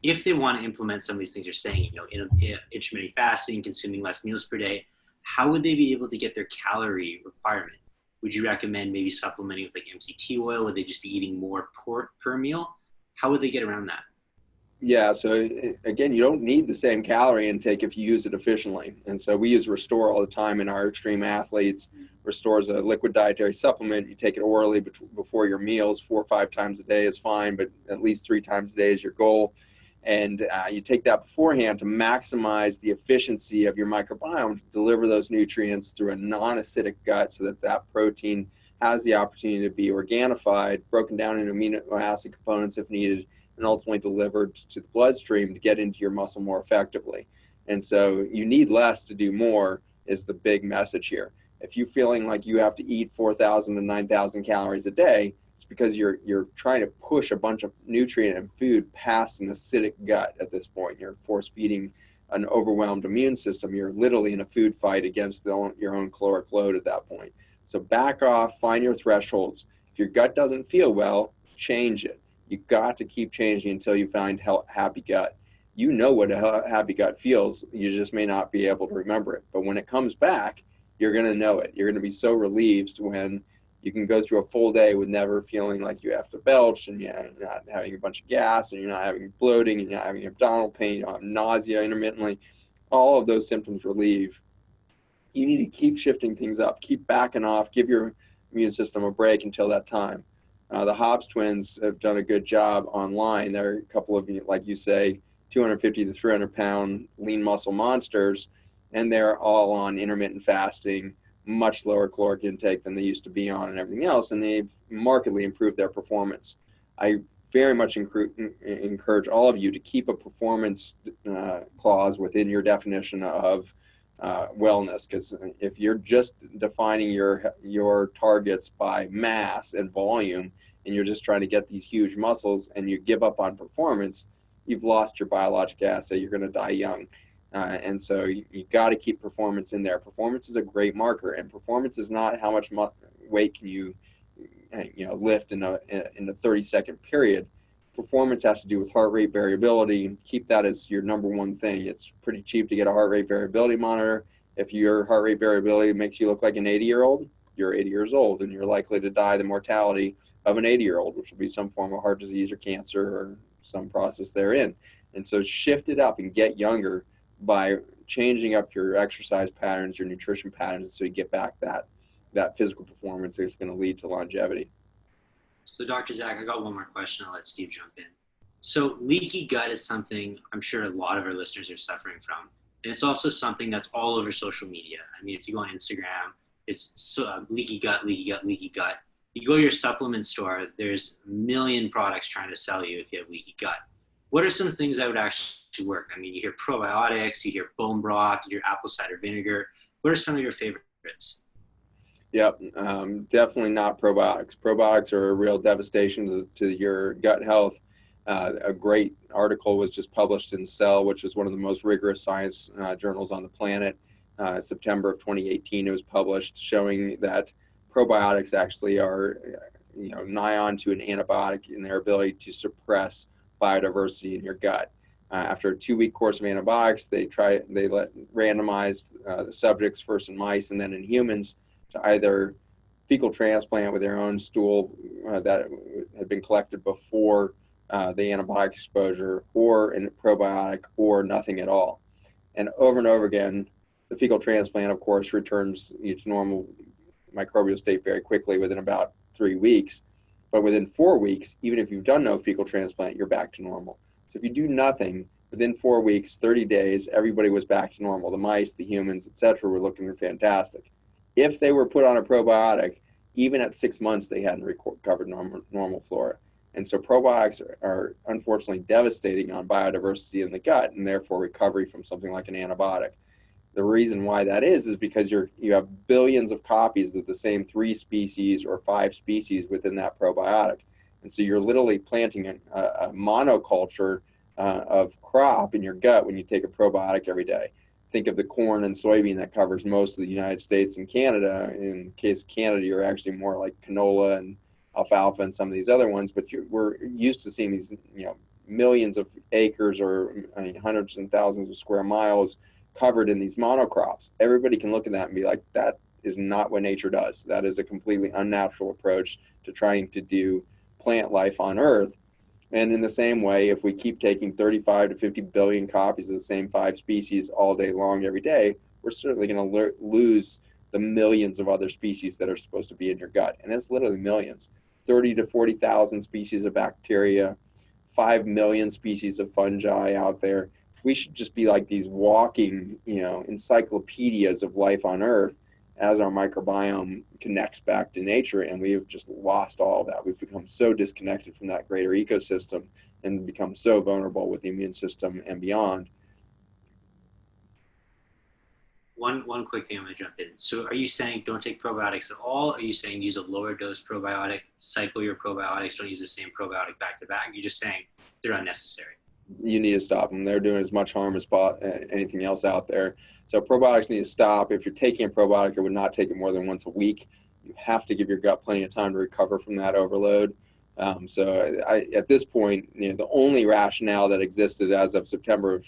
if they want to implement some of these things you're saying, intermittent fasting, consuming less meals per day, how would they be able to get their calorie requirement? Would you recommend maybe supplementing with like MCT oil? Would they just be eating more per meal? How would they get around that? Yeah, so again, you don't need the same calorie intake if you use it efficiently. And so we use Restore all the time in our extreme athletes. Restore is a liquid dietary supplement. You take it orally before your meals, 4 or 5 times a day is fine, but at least 3 times a day is your goal. And you take that beforehand to maximize the efficiency of your microbiome to deliver those nutrients through a non-acidic gut so that that protein has the opportunity to be organified, broken down into amino acid components if needed, and ultimately delivered to the bloodstream to get into your muscle more effectively. And so you need less to do more is the big message here. If you're feeling like you have to eat 4,000 to 9,000 calories a day, it's because you're trying to push a bunch of nutrient and food past an acidic gut at this point. You're force feeding an overwhelmed immune system. You're literally in a food fight against your own caloric load at that point. So back off, find your thresholds. If your gut doesn't feel well, change it. You got to keep changing until you find happy gut. You know what a happy gut feels. You just may not be able to remember it. But when it comes back, you're going to know it. You're going to be so relieved when you can go through a full day with never feeling like you have to belch, and you're not having a bunch of gas, and you're not having bloating, and you're not having abdominal pain, you don't have nausea intermittently. All of those symptoms relieve. You need to keep shifting things up, keep backing off, give your immune system a break until that time. The Hobbs twins have done a good job online. They're a couple of, like you say, 250 to 300 pound lean muscle monsters, and they're all on intermittent fasting, much lower caloric intake than they used to be on and everything else, and they've markedly improved their performance. I very much encourage all of you to keep a performance clause within your definition of wellness, because if you're just defining your targets by mass and volume, and you're just trying to get these huge muscles and you give up on performance, you've lost your biologic asset. You're going to die young. And so you got to keep performance in there. Performance is a great marker, and performance is not how much weight can you lift in a 30-second period. Performance has to do with heart rate variability. Keep that as your number one thing. It's pretty cheap to get a heart rate variability monitor. If your heart rate variability makes you look like an 80-year-old, you're 80 years old, and you're likely to die the mortality of an 80-year-old, which will be some form of heart disease or cancer or some process therein. And so shift it up and get younger by changing up your exercise patterns, your nutrition patterns, so you get back that physical performance that's going to lead to longevity. So Dr. Zach, I got one more question. I'll let Steve jump in. So leaky gut is something I'm sure a lot of our listeners are suffering from. And it's also something that's all over social media. I mean, if you go on Instagram, it's leaky gut, leaky gut, leaky gut. You go to your supplement store, there's a million products trying to sell you if you have leaky gut. What are some things that would actually work? I mean, you hear probiotics, you hear bone broth, you hear apple cider vinegar. What are some of your favorites? Yep, definitely not probiotics. Probiotics are a real devastation to your gut health. A great article was just published in Cell, which is one of the most rigorous science journals on the planet. September of 2018, it was published, showing that probiotics actually are, nigh on to an antibiotic in their ability to suppress biodiversity in your gut. After a 2-week course of antibiotics, they randomized the subjects first in mice and then in humans to either fecal transplant with their own stool that had been collected before the antibiotic exposure, or in probiotic, or nothing at all. And over again, the fecal transplant, of course, returns you to normal microbial state very quickly within about 3 weeks. But within 4 weeks, even if you've done no fecal transplant, you're back to normal. So if you do nothing, within 4 weeks, 30 days, everybody was back to normal. The mice, the humans, etc., were looking fantastic. If they were put on a probiotic, even at 6 months, they hadn't recovered normal flora. And so probiotics are unfortunately devastating on biodiversity in the gut, and therefore recovery from something like an antibiotic. The reason why that is because you have billions of copies of the same 3 species or 5 species within that probiotic. And so you're literally planting a monoculture of crop in your gut when you take a probiotic every day. Think of the corn and soybean that covers most of the United States and Canada. In case of Canada, you're actually more like canola and alfalfa and some of these other ones, but we're used to seeing these, millions of acres or hundreds and thousands of square miles covered in these monocrops. Everybody can look at that and be like, that is not what nature does. That is a completely unnatural approach to trying to do plant life on Earth. And in the same way, if we keep taking 35 to 50 billion copies of the same 5 species all day long every day, we're certainly going to lose the millions of other species that are supposed to be in your gut. And it's literally millions. 30 to 40,000 species of bacteria, 5 million species of fungi out there. We should just be like these walking, encyclopedias of life on Earth as our microbiome connects back to nature, and we have just lost all of that. We've become so disconnected from that greater ecosystem and become so vulnerable with the immune system and beyond. One quick thing I'm going to jump in. So are you saying don't take probiotics at all? Are you saying use a lower dose probiotic, cycle your probiotics, don't use the same probiotic back to back? You're just saying they're unnecessary. You need to stop them. They're doing as much harm as anything else out there. So probiotics need to stop. If you're taking a probiotic, I would not take it more than once a week. You have to give your gut plenty of time to recover from that overload. At this point, the only rationale that existed as of September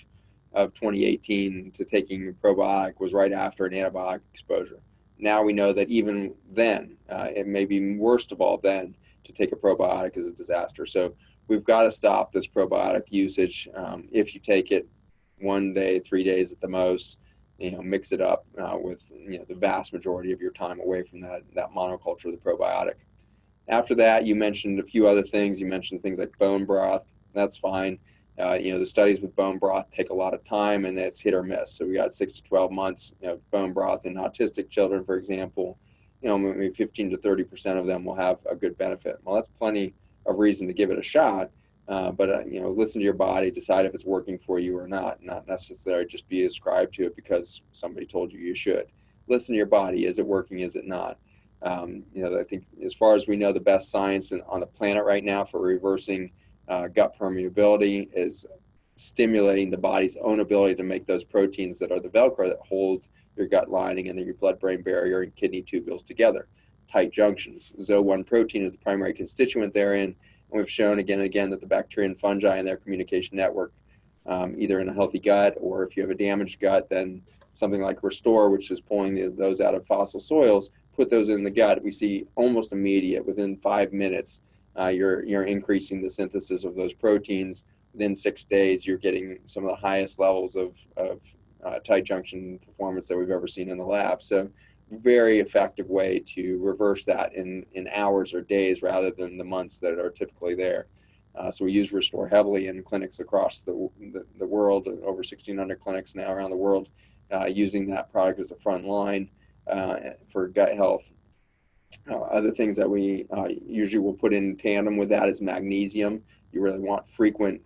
of 2018 to taking a probiotic was right after an antibiotic exposure. Now we know that even then, it may be worst of all then, to take a probiotic is a disaster. So we've got to stop this probiotic usage. If you take it 1 day, 3 days at the most, mix it up with the vast majority of your time away from that monoculture of the probiotic. After that, you mentioned a few other things. You mentioned things like bone broth. That's fine. The studies with bone broth take a lot of time, and it's hit or miss. So we got 6 to 12 months of bone broth in autistic children, for example. Maybe 15 to 30% of them will have a good benefit. Well, that's plenty of reason to give it a shot, but listen to your body, decide if it's working for you or not necessarily just be ascribed to it because somebody told you should. Listen to your body. Is it working? Is it not? I think as far as we know, the best science on the planet right now for reversing gut permeability is stimulating the body's own ability to make those proteins that are the Velcro that hold your gut lining and then your blood-brain barrier and kidney tubules together. Tight junctions. ZO1 protein is the primary constituent therein, and we've shown again and again that the bacteria and fungi in their communication network, either in a healthy gut or if you have a damaged gut, then something like Restore, which is pulling those out of fossil soils, put those in the gut. We see almost immediate, within 5 minutes, you're increasing the synthesis of those proteins. Within 6 days, you're getting some of the highest levels of tight junction performance that we've ever seen in the lab. So very effective way to reverse that in hours or days rather than the months that are typically there. So we use Restore heavily in clinics across the world, over 1,600 clinics now around the world, using that product as a front line for gut health. Other things that we usually will put in tandem with that is magnesium. You really want frequent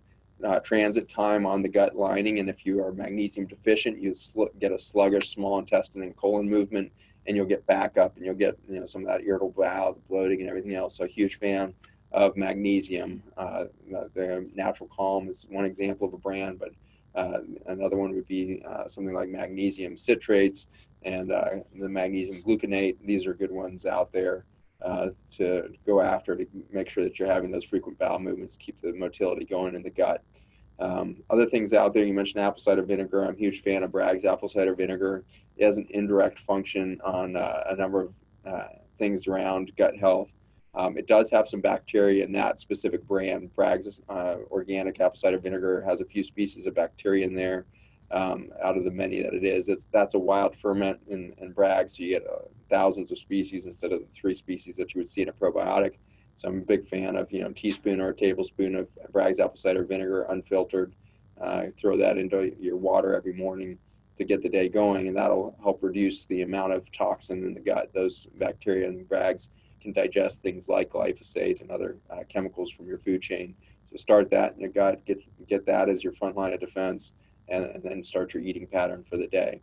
transit time on the gut lining, and if you are magnesium deficient, you get a sluggish small intestine and colon movement, and you'll get back up and you'll get some of that irritable bowel, the bloating, and everything else. So a huge fan of magnesium. The Natural Calm is one example of a brand, but another one would be something like magnesium citrates and the magnesium gluconate. These are good ones out there to go after to make sure that you're having those frequent bowel movements, keep the motility going in the gut. Other things out there, you mentioned apple cider vinegar. I'm a huge fan of Bragg's apple cider vinegar. It has an indirect function on a number of things around gut health. It does have some bacteria in that specific brand. Bragg's organic apple cider vinegar has a few species of bacteria in there out of the many that it is. That's a wild ferment in Bragg's, so you get thousands of species instead of the 3 species that you would see in a probiotic. So I'm a big fan of a teaspoon or a tablespoon of Bragg's apple cider vinegar, unfiltered. Throw that into your water every morning to get the day going, and that'll help reduce the amount of toxin in the gut. Those bacteria in Bragg's can digest things like glyphosate and other chemicals from your food chain. So start that in your gut, get that as your front line of defense, and then start your eating pattern for the day.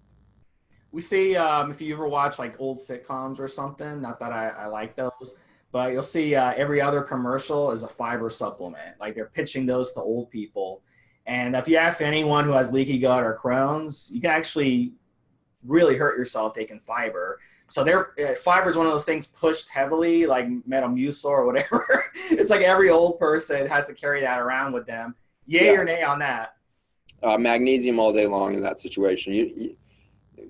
We see if you ever watch like old sitcoms or something, not that I like those, but you'll see every other commercial is a fiber supplement. Like they're pitching those to old people. And if you ask anyone who has leaky gut or Crohn's, you can actually really hurt yourself taking fiber. So fiber is one of those things pushed heavily, like Metamucil or whatever. It's like every old person has to carry that around with them. Yay or nay on that? Magnesium all day long in that situation.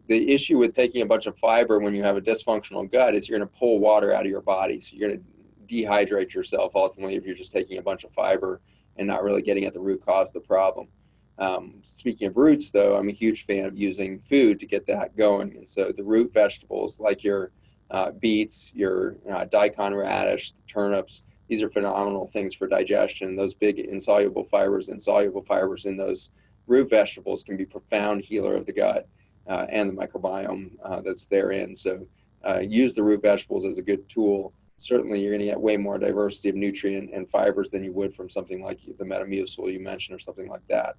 The issue with taking a bunch of fiber when you have a dysfunctional gut is you're going to pull water out of your body. So you're going to dehydrate yourself ultimately if you're just taking a bunch of fiber and not really getting at the root cause of the problem. Speaking of roots, though, I'm a huge fan of using food to get that going. And so the root vegetables like your beets, your daikon radish, the turnips, these are phenomenal things for digestion. Those big insoluble fibers and soluble fibers in those root vegetables can be profound healer of the gut and the microbiome that's therein. So use the root vegetables as a good tool. Certainly you're going to get way more diversity of nutrient and fibers than you would from something like the Metamucil you mentioned or something like that.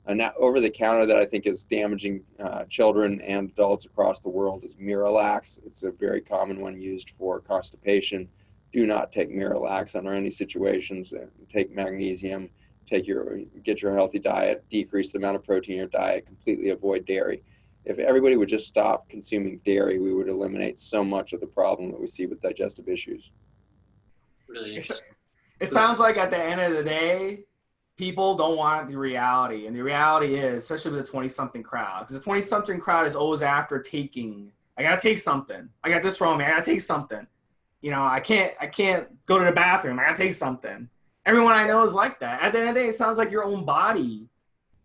And now over the counter that I think is damaging children and adults across the world is Miralax. It's a very common one used for constipation. Do not take Miralax under any situations. Take magnesium, get your healthy diet, decrease the amount of protein in your diet, completely avoid dairy. If everybody would just stop consuming dairy, we would eliminate so much of the problem that we see with digestive issues. Really interesting. It sounds like at the end of the day, people don't want the reality. And the reality is, especially with the 20-something crowd, because the 20-something crowd is always after taking. I got to take something. I got this wrong, man. I got to take something. You know, I can't go to the bathroom. I got to take something. Everyone I know is like that. At the end of the day, it sounds like your own body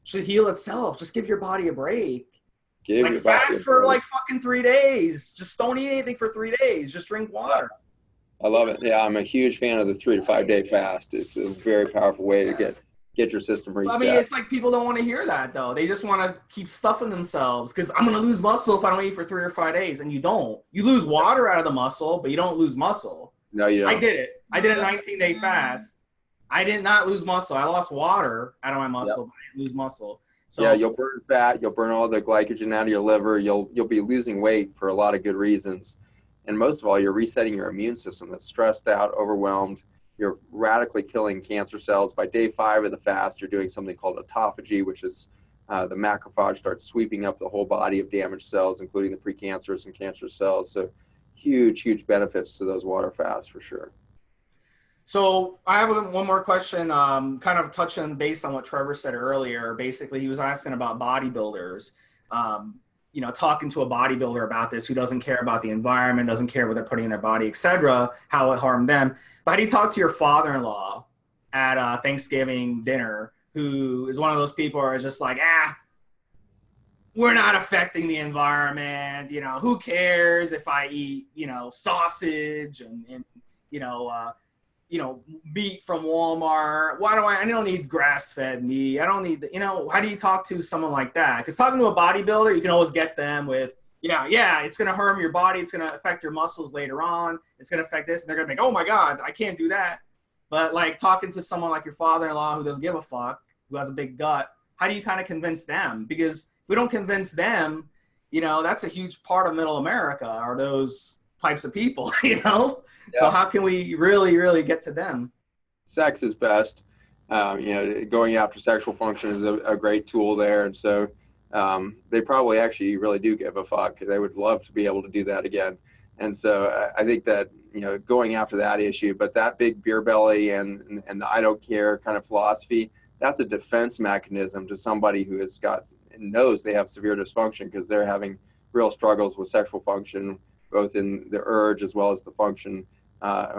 should heal itself. Just give your body a break. Like fast for like fucking 3 days. Just don't eat anything for 3 days. Just drink water. I love it. Yeah, I'm a huge fan of the 3 to 5 day fast. It's a very powerful way to get your system reset. I mean, it's like people don't want to hear that though. They just want to keep stuffing themselves because I'm going to lose muscle if I don't eat for 3 or 5 days. And you don't. You lose water out of the muscle, but you don't lose muscle. No, you don't. I did it. I did a 19-day fast. I did not lose muscle. I lost water out of my muscle, but I didn't lose muscle. So, yeah, you'll burn fat. You'll burn all the glycogen out of your liver. You'll be losing weight for a lot of good reasons. And most of all, you're resetting your immune system that's stressed out, overwhelmed. You're radically killing cancer cells. By day 5 of the fast, you're doing something called autophagy, which is the macrophage starts sweeping up the whole body of damaged cells, including the precancerous and cancerous cells. So huge, huge benefits to those water fasts for sure. So I have one more question, kind of touching based on what Trevor said earlier. Basically, he was asking about bodybuilders, you know, talking to a bodybuilder about this who doesn't care about the environment, doesn't care what they're putting in their body, etc., how it harmed them. But how do you talk to your father-in-law at Thanksgiving dinner, who is one of those people who are just like, we're not affecting the environment. You know, who cares if I eat, you know, sausage and meat from Walmart. I don't need grass-fed meat. I don't need, how do you talk to someone like that? Because talking to a bodybuilder, you can always get them with, it's going to harm your body. It's going to affect your muscles later on. It's going to affect this. And they're going to think, oh my God, I can't do that. But like talking to someone like your father-in-law who doesn't give a fuck, who has a big gut, how do you kind of convince them? Because if we don't convince them, that's a huge part of middle America are those types of people, Yeah. So how can we really, really get to them? Sex is best. Going after sexual function is a great tool there. And so they probably actually really do give a fuck. They would love to be able to do that again. And so I think that, going after that issue, but that big beer belly and the I don't care kind of philosophy, that's a defense mechanism to somebody who knows they have severe dysfunction because they're having real struggles with sexual function, both in the urge as well as the function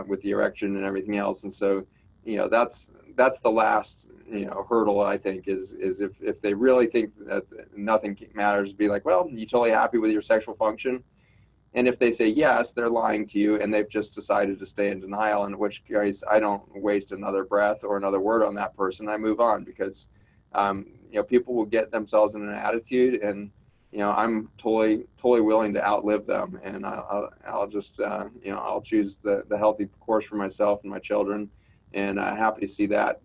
with the erection and everything else. And so, that's the last, hurdle, I think, is if they really think that nothing matters, be like, well, you totally happy with your sexual function? And if they say yes, they're lying to you and they've just decided to stay in denial, in which case I don't waste another breath or another word on that person. I move on because, people will get themselves in an attitude and, I'm totally willing to outlive them, and I'll just, I'll choose the healthy course for myself and my children, and happy to see that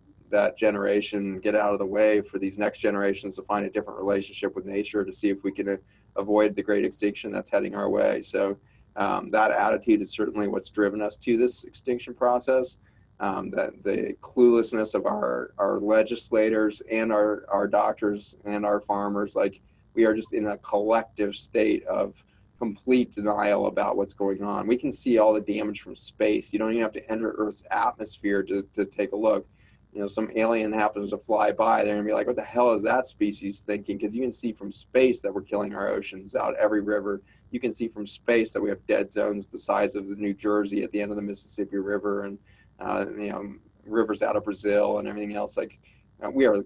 generation get out of the way for these next generations to find a different relationship with nature to see if we can avoid the great extinction that's heading our way. So that attitude is certainly what's driven us to this extinction process. That the cluelessness of our legislators and our doctors and our farmers, like, we are just in a collective state of complete denial about what's going on. We can see all the damage from space. You don't even have to enter Earth's atmosphere to take a look. Some alien happens to fly by, they're gonna be like, what the hell is that species thinking? Because you can see from space that we're killing our oceans out every river. You can see from space that we have dead zones the size of the New Jersey at the end of the Mississippi River, and rivers out of Brazil and everything else. Like we are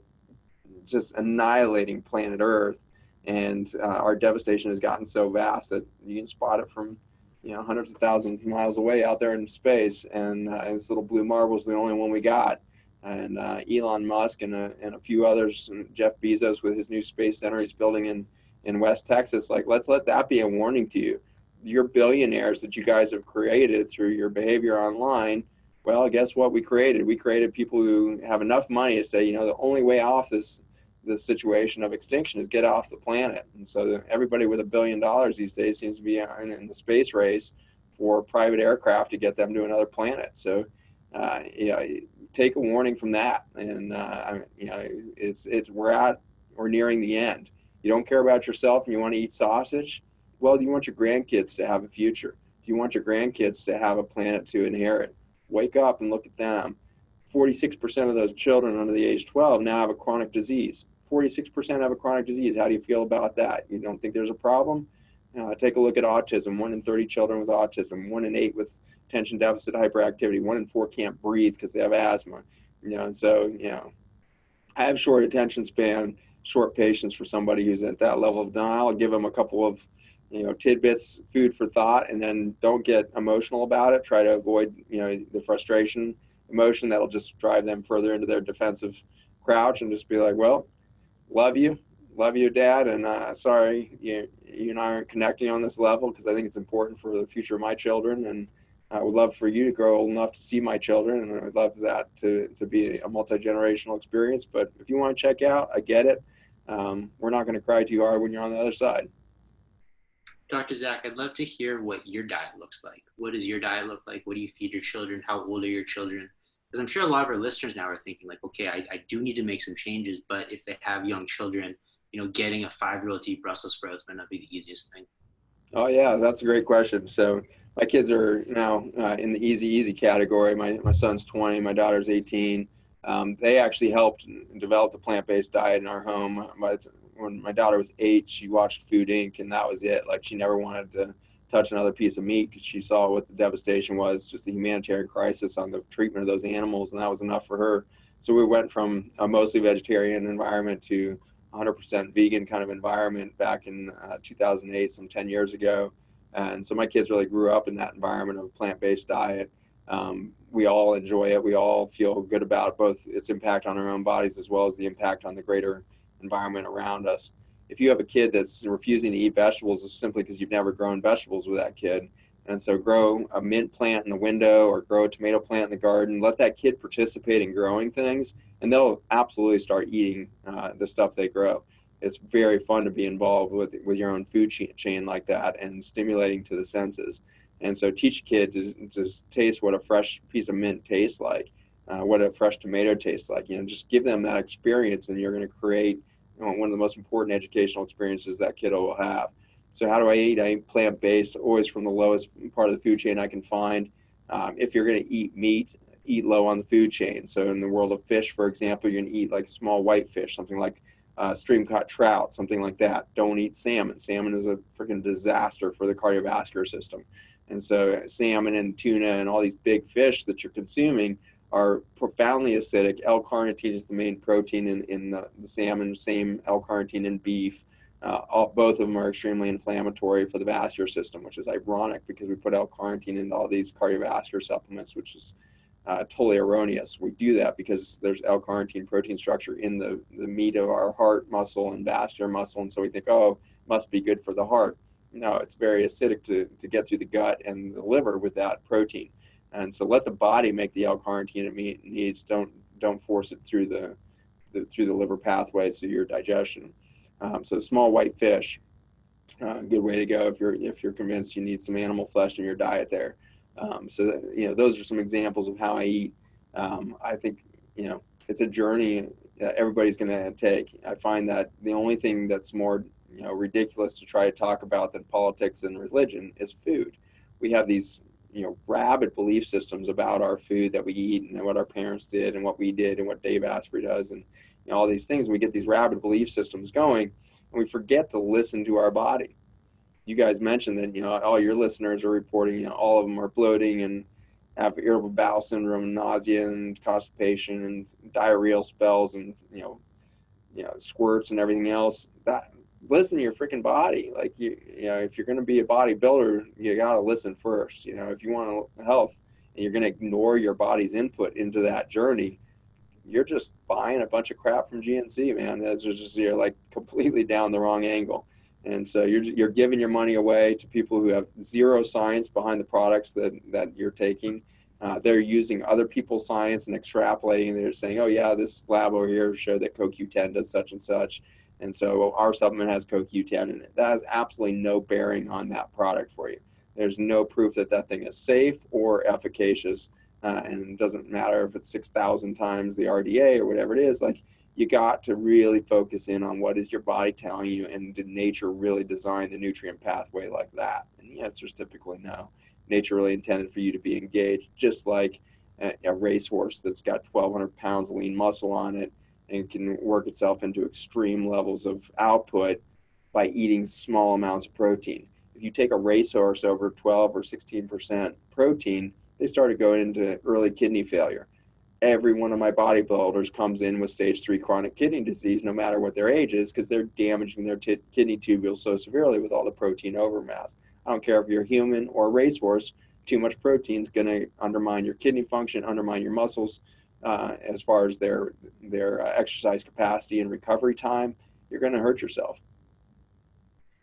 just annihilating planet Earth, and our devastation has gotten so vast that you can spot it from hundreds of thousands of miles away out there in space. And this little blue marble is the only one we got. And Elon Musk and a few others, and Jeff Bezos with his new space center he's building in West Texas, like, let's let that be a warning to you. Your billionaires that you guys have created through your behavior online, well, guess what we created? We created people who have enough money to say, the only way off this situation of extinction is get off the planet. And so everybody with $1 billion these days seems to be in the space race for private aircraft to get them to another planet. So, take a warning from that. And, we're nearing the end. You don't care about yourself and you want to eat sausage? Well, do you want your grandkids to have a future? Do you want your grandkids to have a planet to inherit? Wake up and look at them. 46% of those children under the age 12 now have a chronic disease. 46% have a chronic disease. How do you feel about that? You don't think there's a problem? Take a look at autism. 1 in 30 children with autism. 1 in 8 with attention deficit hyperactivity. 1 in 4 can't breathe because they have asthma. And so, I have short attention span, short patience for somebody who's at that level of denial. I'll give them a couple of tidbits, food for thought, and then don't get emotional about it. Try to avoid, the frustration emotion that'll just drive them further into their defensive crouch, and just be like, well, love you, Dad, and sorry you and I aren't connecting on this level, because I think it's important for the future of my children, and I would love for you to grow old enough to see my children, and I would love that to be a multi-generational experience. But if you want to check out, I get it. We're not going to cry too hard when you're on the other side. Dr. Zach, I'd love to hear what your diet looks like. What does your diet look like? What do you feed your children? How old are your children? Because I'm sure a lot of our listeners now are thinking like, okay, I do need to make some changes, but if they have young children, getting a 5-year-old to eat Brussels sprouts might not be the easiest thing. Oh yeah, that's a great question. So my kids are now in the easy category. My son's 20, my daughter's 18. They actually helped develop the plant-based diet in our home. When my daughter was 8, she watched Food Inc., and that was it. Like, she never wanted to touch another piece of meat because she saw what the devastation was, just the humanitarian crisis on the treatment of those animals, and that was enough for her. So we went from a mostly vegetarian environment to 100% vegan kind of environment back in 2008, some 10 years ago. And so my kids really grew up in that environment of a plant-based diet. We all enjoy it. We all feel good about both its impact on our own bodies as well as the impact on the greater environment around us. If you have a kid that's refusing to eat vegetables, it's simply because you've never grown vegetables with that kid. And so grow a mint plant in the window or grow a tomato plant in the garden. Let that kid participate in growing things, and they'll absolutely start eating the stuff they grow. It's very fun to be involved with your own food chain like that, and stimulating to the senses. And so teach a kid to taste what a fresh piece of mint tastes like, what a fresh tomato tastes like. Just give them that experience, and you're going to create one of the most important educational experiences that kiddo will have. So how do I eat? I eat plant-based, always from the lowest part of the food chain I can find. If you're going to eat meat, eat low on the food chain. So in the world of fish, for example, you're going to eat like small white fish, something like stream caught trout, something like that. Don't eat salmon. Salmon is a freaking disaster for the cardiovascular system. And so salmon and tuna and all these big fish that you're consuming are profoundly acidic. L-carnitine is the main protein in the salmon, same L-carnitine in beef. Both of them are extremely inflammatory for the vascular system, which is ironic because we put L-carnitine into all these cardiovascular supplements, which is totally erroneous. We do that because there's L-carnitine protein structure in the meat of our heart muscle and vascular muscle, and so we think, oh, it must be good for the heart. No, it's very acidic to get through the gut and the liver with that protein. And so let the body make the L-carnitine it needs. Don't force it through the liver pathway to your digestion. So small white fish, good way to go if you're convinced you need some animal flesh in your diet there. Those are some examples of how I eat. I think it's a journey that everybody's going to take. I find that the only thing that's more ridiculous to try to talk about than politics and religion is food. We have these rabid belief systems about our food that we eat and what our parents did and what we did and what Dave Asprey does and all these things. We get these rabid belief systems going, and we forget to listen to our body. You guys mentioned that all your listeners are reporting all of them are bloating and have irritable bowel syndrome, nausea and constipation and diarrheal spells and, squirts and everything else. That, listen to your freaking body. Like, if you're going to be a bodybuilder, you got to listen first. If you want health and you're going to ignore your body's input into that journey, you're just buying a bunch of crap from GNC, man. That's just, you're like completely down the wrong angle. And so you're giving your money away to people who have zero science behind the products that you're taking. They're using other people's science and extrapolating. They're saying, oh yeah, this lab over here showed that CoQ10 does such and such. And so our supplement has CoQ10 in it. That has absolutely no bearing on that product for you. There's no proof that that thing is safe or efficacious. And it doesn't matter if it's 6,000 times the RDA or whatever it is. Like, you got to really focus in on what is your body telling you, and did nature really design the nutrient pathway like that? And the answer is typically no. Nature really intended for you to be engaged, just like a racehorse that's got 1,200 pounds of lean muscle on it and can work itself into extreme levels of output by eating small amounts of protein. If you take a racehorse over 12 or 16% protein, they started going into early kidney failure. Every one of my bodybuilders comes in with stage 3 chronic kidney disease, no matter what their age is, because they're damaging their kidney tubules so severely with all the protein overmass. I don't care if you're human or a racehorse, too much protein is going to undermine your kidney function, undermine your muscles as far as their exercise capacity and recovery time. You're going to hurt yourself.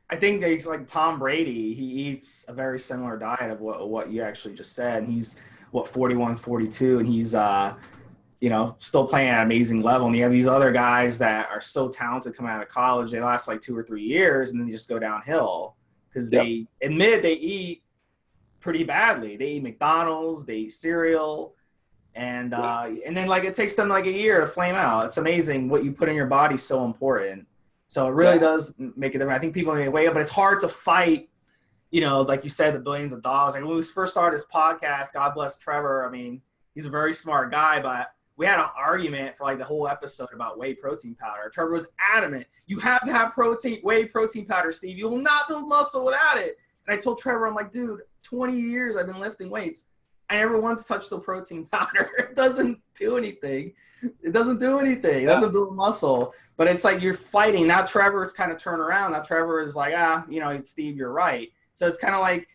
I think it's like Tom Brady. He eats a very similar diet of what you actually just said. And he's 41, 42, and he's still playing at an amazing level. And you have these other guys that are so talented coming out of college. They last like 2 or 3 years, and then they just go downhill because they admit they eat pretty badly. They eat McDonald's, they eat cereal, and then like it takes them like a year to flame out. It's amazing what you put in your body is so important. So it really does make a difference. I think people need to wake up, but it's hard to fight, like you said, the billions of dollars. Like when we first started this podcast, God bless Trevor. I mean, he's a very smart guy, but we had an argument for like the whole episode about whey protein powder. Trevor was adamant. You have to have whey protein powder, Steve. You will not build muscle without it. And I told Trevor, I'm like, dude, 20 years I've been lifting weights. I never once touched the protein powder. It doesn't do anything. It doesn't build muscle. But it's like you're fighting. Now Trevor's kind of turned around. Now Trevor is like, Steve, you're right. So it's kind of like,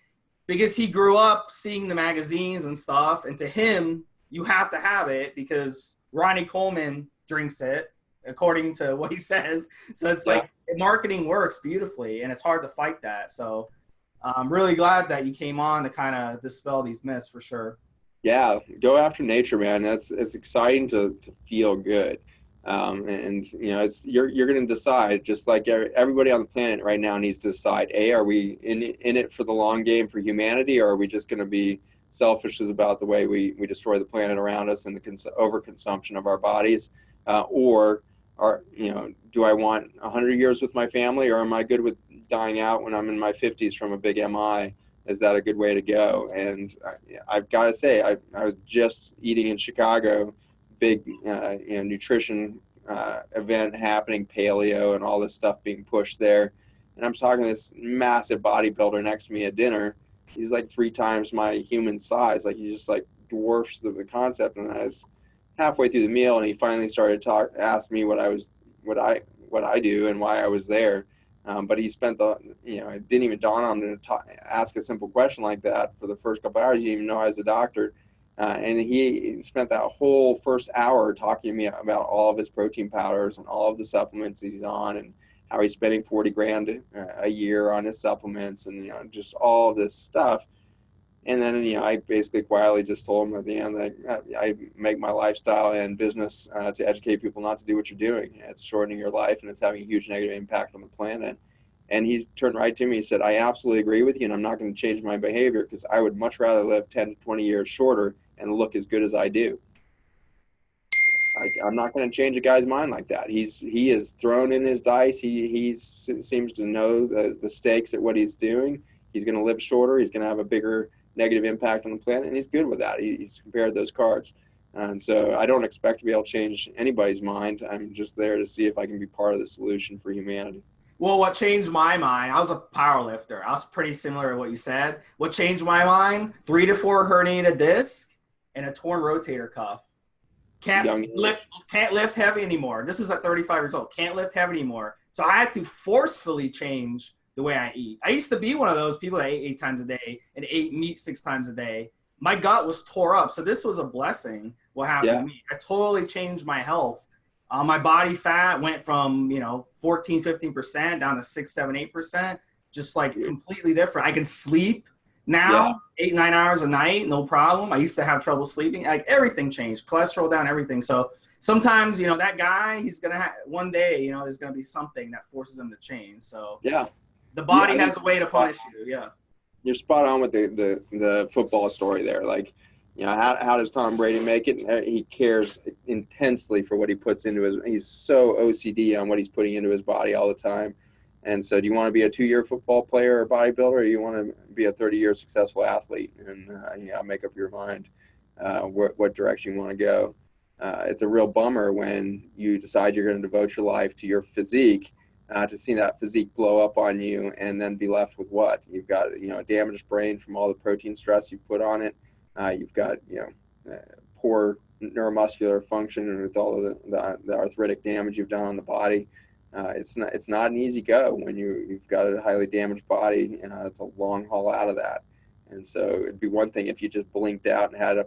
because he grew up seeing the magazines and stuff, and to him, you have to have it because Ronnie Coleman drinks it, according to what he says. So it's like marketing works beautifully, and it's hard to fight that. So I'm really glad that you came on to kind of dispel these myths for sure. Yeah, go after nature, man. It's exciting to feel good. You're going to decide, just like everybody on the planet right now needs to decide, are we in it for the long game for humanity, or are we just going to be selfish about the way we destroy the planet around us and the overconsumption of our bodies? Or do I want 100 years with my family, or am I good with dying out when I'm in my 50s from a big MI? Is that a good way to go? And I've got to say, I was just eating in Chicago, big nutrition event happening, paleo and all this stuff being pushed there. And I'm talking to this massive bodybuilder next to me at dinner. He's like 3 times my human size. Like, he just like dwarfs the concept. And I was halfway through the meal, and he finally started ask me what I do and why I was there. But he spent it didn't even dawn on him to ask a simple question like that for the first couple hours. He didn't even know I was a doctor. And he spent that whole first hour talking to me about all of his protein powders and all of the supplements he's on, and how he's spending 40 grand a year on his supplements, and just all of this stuff. And then I basically quietly just told him at the end that I make my lifestyle and business to educate people not to do what you're doing. It's shortening your life, and it's having a huge negative impact on the planet. And he turned right to me. He said, I absolutely agree with you, and I'm not going to change my behavior, because I would much rather live 10 to 20 years shorter and look as good as I do. I'm not going to change a guy's mind like that. He is thrown in his dice. He seems to know the stakes at what he's doing. He's going to live shorter. He's going to have a bigger negative impact on the planet, and he's good with that. He's compared those cards. And so I don't expect to be able to change anybody's mind. I'm just there to see if I can be part of the solution for humanity. Well, what changed my mind, I was a power lifter. I was pretty similar to what you said. What changed my mind, 3 to 4 herniated disc and a torn rotator cuff. Can't lift heavy anymore. This was at 35 years old. Can't lift heavy anymore. So I had to forcefully change the way I eat. I used to be one of those people that ate 8 times a day and ate meat 6 times a day. My gut was tore up. So this was a blessing what happened to me. I totally changed my health. My body fat went from, 14, 15% down to 6, 7, 8%, just like completely different. I can sleep now 8, 9 hours a night, no problem. I used to have trouble sleeping. Like everything changed, cholesterol down, everything. So sometimes, that guy, he's going to have one day, there's going to be something that forces him to change. So the body has a way to punish you. Yeah. You're spot on with the football story there. Like, how does Tom Brady make it? He cares intensely for what he puts into he's so OCD on what he's putting into his body all the time. And so do you want to be a 2-year football player or bodybuilder, or you want to be a 30-year successful athlete? And make up your mind what direction you want to go. It's a real bummer when you decide you're going to devote your life to your physique, to see that physique blow up on you and then be left with what? You've got, a damaged brain from all the protein stress you put on it. You've got, poor neuromuscular function with all of the arthritic damage you've done on the body. It's not an easy go when you've got a highly damaged body. It's a long haul out of that. And so it'd be one thing if you just blinked out and had a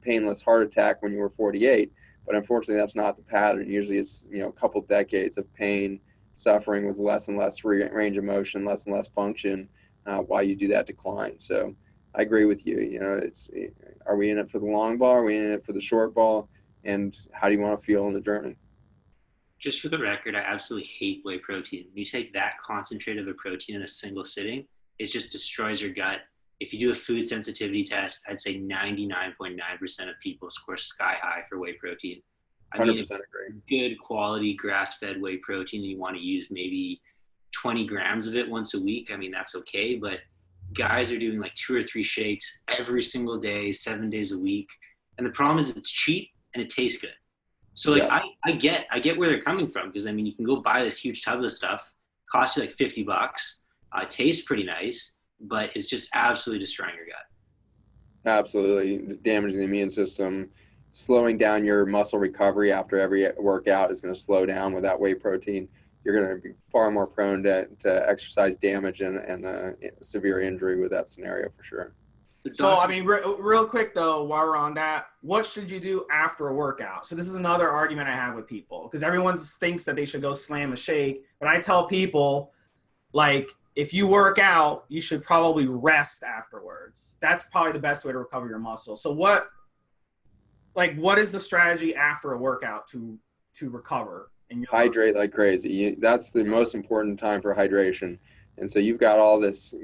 painless heart attack when you were 48. But unfortunately, that's not the pattern. Usually it's, a couple decades of pain, suffering with less and less range of motion, less and less function while you do that decline. So I agree with you. Are we in it for the long ball? Are we in it for the short ball? And how do you want to feel in the journey? Just for the record, I absolutely hate whey protein. When you take that concentrate of a protein in a single sitting, it just destroys your gut. If you do a food sensitivity test, I'd say 99.9% of people score sky high for whey protein. 100% agree. Good quality grass-fed whey protein, you want to use maybe 20 grams of it once a week. That's okay, but guys are doing like 2 or 3 shakes every single day, 7 days a week. And the problem is it's cheap and it tastes good. So I get where they're coming from, because you can go buy this huge tub of stuff, costs you like $50. It tastes pretty nice, but it's just absolutely destroying your gut. Absolutely damaging the immune system. Slowing down your muscle recovery after every workout is going to slow down with that whey protein. You're going to be far more prone to exercise damage and severe injury with that scenario for sure. So, real quick though, while we're on that, what should you do after a workout? So this is another argument I have with people, because everyone thinks that they should go slam a shake. But I tell people, like, if you work out, you should probably rest afterwards. That's probably the best way to recover your muscle. So what is the strategy after a workout to recover? Hydrate like crazy. That's the most important time for hydration. And so you've got all this,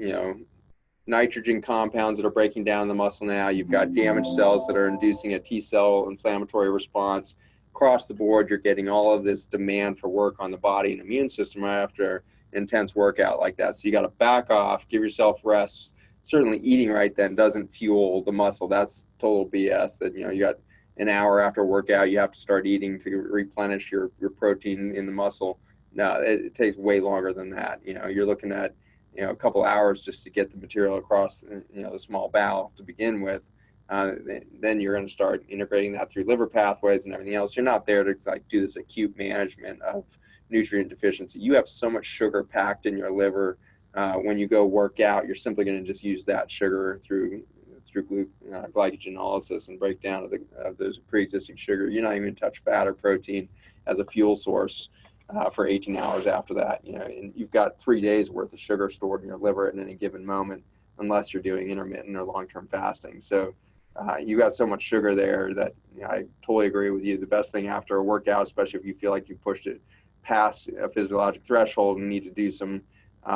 nitrogen compounds that are breaking down the muscle now. You've got damaged cells that are inducing a T-cell inflammatory response. Across the board, you're getting all of this demand for work on the body and immune system after intense workout like that. So you got to back off, give yourself rest. Certainly eating right then doesn't fuel the muscle. That's total BS. That, you got an hour after a workout, you have to start eating to replenish your protein in the muscle. No, it takes way longer than that. You're looking at a couple hours just to get the material across, the small bowel to begin with. Then you're going to start integrating that through liver pathways and everything else. You're not there to do this acute management of nutrient deficiency. You have so much sugar packed in your liver. When you go work out, you're simply going to just use that sugar through glycogenolysis and breakdown of those pre-existing sugar. You're not even going to touch fat or protein as a fuel source for 18 hours after that. And you've got 3 days worth of sugar stored in your liver at any given moment, unless you're doing intermittent or long-term fasting. So you got so much sugar there that I totally agree with you. The best thing after a workout, especially if you feel like you pushed it past a physiologic threshold and need to do some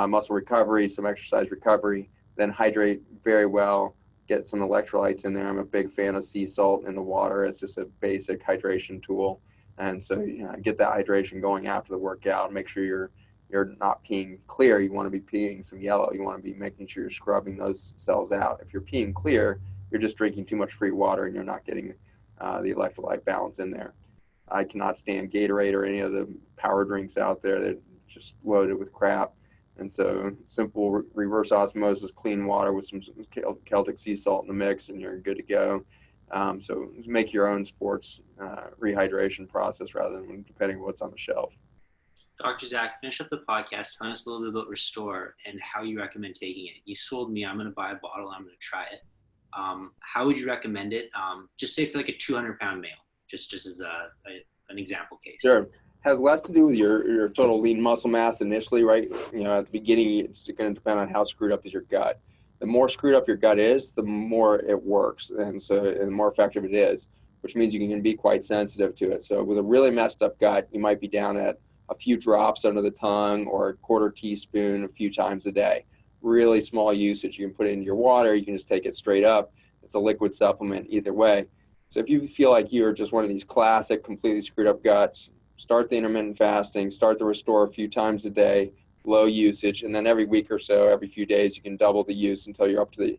muscle recovery, some exercise recovery, then hydrate very well. Get some electrolytes in there. I'm a big fan of sea salt in the water as just a basic hydration tool. And so get that hydration going after the workout. Make sure you're not peeing clear. You want to be peeing some yellow. You want to be making sure you're scrubbing those cells out. If you're peeing clear, you're just drinking too much free water and you're not getting the electrolyte balance in there. I cannot stand Gatorade or any of the power drinks out there. They're just loaded with crap. And so simple reverse osmosis, clean water with some Celtic sea salt in the mix, and you're good to go. So make your own sports rehydration process rather than depending on what's on the shelf. Dr. Zach, finish up the podcast telling us a little bit about Restore and how you recommend taking it. You sold me. I'm going to buy a bottle. I'm going to try it. How would you recommend it? Just say for like a 200-pound male, just as an example case. Sure. Has less to do with your total lean muscle mass initially, right? You know, at the beginning, it's going to depend on how screwed up is your gut. The more screwed up your gut is, the more it works, and the more effective it is, which means you can be quite sensitive to it. So with a really messed up gut, you might be down at a few drops under the tongue or a quarter teaspoon a few times a day. Really small usage. You can put it into your water. You can just take it straight up. It's a liquid supplement either way. So if you feel like you're just one of these classic, completely screwed up guts, start the intermittent fasting, start the Restore a few times a day, low usage, and then every week or so, every few days, you can double the use until you're up to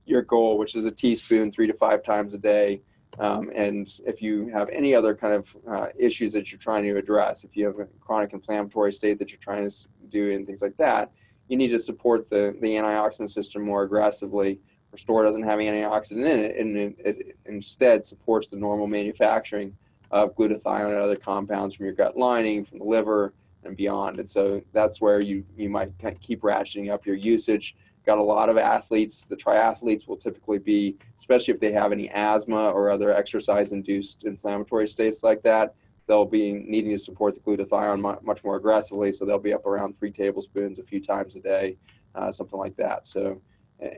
your goal, which is a teaspoon 3 to 5 times a day. And if you have any other kind of issues that you're trying to address, if you have a chronic inflammatory state that you're trying to do and things like that, you need to support the antioxidant system more aggressively. Restore doesn't have antioxidant in it, and it instead supports the normal manufacturing of glutathione and other compounds from your gut lining, from the liver, and beyond. And so that's where you might kind of keep ratcheting up your usage. Got a lot of athletes. The triathletes will typically be, especially if they have any asthma or other exercise-induced inflammatory states like that, they'll be needing to support the glutathione much more aggressively. So they'll be up around 3 tablespoons a few times a day, something like that. So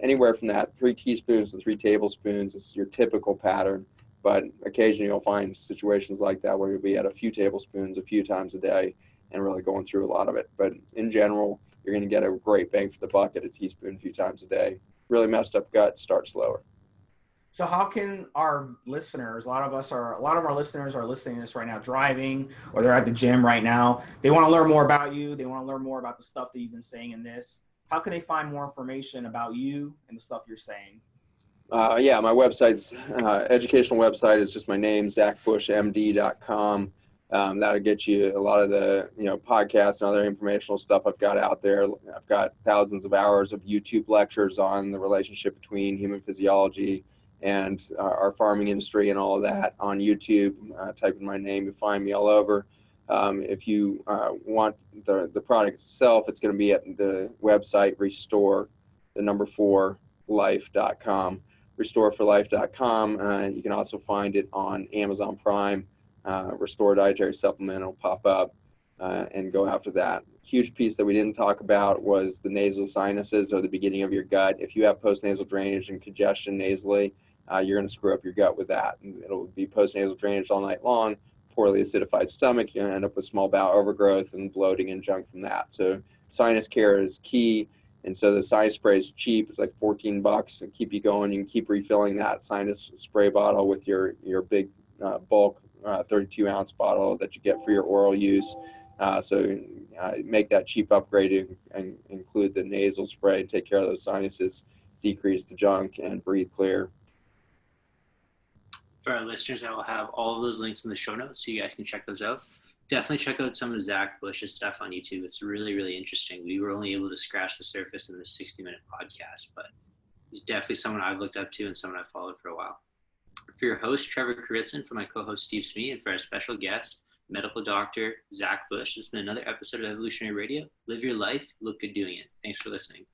anywhere from that, 3 teaspoons to 3 tablespoons is your typical pattern. But occasionally you'll find situations like that where you'll be at a few tablespoons a few times a day and really going through a lot of it. But in general, you're going to get a great bang for the buck at a teaspoon a few times a day. Really messed up gut, start slower. So how can our listeners, a lot of our listeners are listening to this right now, driving, or they're at the gym right now. They want to learn more about you. They want to learn more about the stuff that you've been saying in this. How can they find more information about you and the stuff you're saying? Yeah, my website's educational website is just my name, zachbushmd.com. That'll get you a lot of the podcasts and other informational stuff I've got out there. I've got thousands of hours of YouTube lectures on the relationship between human physiology and our farming industry and all of that on YouTube. Type in my name, you'll find me all over. If you want the product itself, it's going to be at the website Restore, the number 4, life.com. restoreforlife.com. You can also find it on Amazon Prime. Restore Dietary Supplement will pop up and go after that. Huge piece that we didn't talk about was the nasal sinuses, or the beginning of your gut. If you have postnasal drainage and congestion nasally, you're going to screw up your gut with that. And it'll be postnasal drainage all night long, poorly acidified stomach. You're going to end up with small bowel overgrowth and bloating and junk from that. So sinus care is key. And so the sinus spray is cheap. It's like $14 and keep you going. You can keep refilling that sinus spray bottle with your big bulk 32-ounce bottle that you get for your oral use. So make that cheap upgrade and include the nasal spray and take care of those sinuses, decrease the junk, and breathe clear. For our listeners, I will have all of those links in the show notes so you guys can check those out. Definitely check out some of Zach Bush's stuff on YouTube. It's really, really interesting. We were only able to scratch the surface in this 60-minute podcast, but he's definitely someone I've looked up to and someone I've followed for a while. For your host, Trevor Kouritzin, for my co-host, Steve Smee, and for our special guest, medical doctor Zach Bush, this has been another episode of Evolutionary Radio. Live your life, look good doing it. Thanks for listening.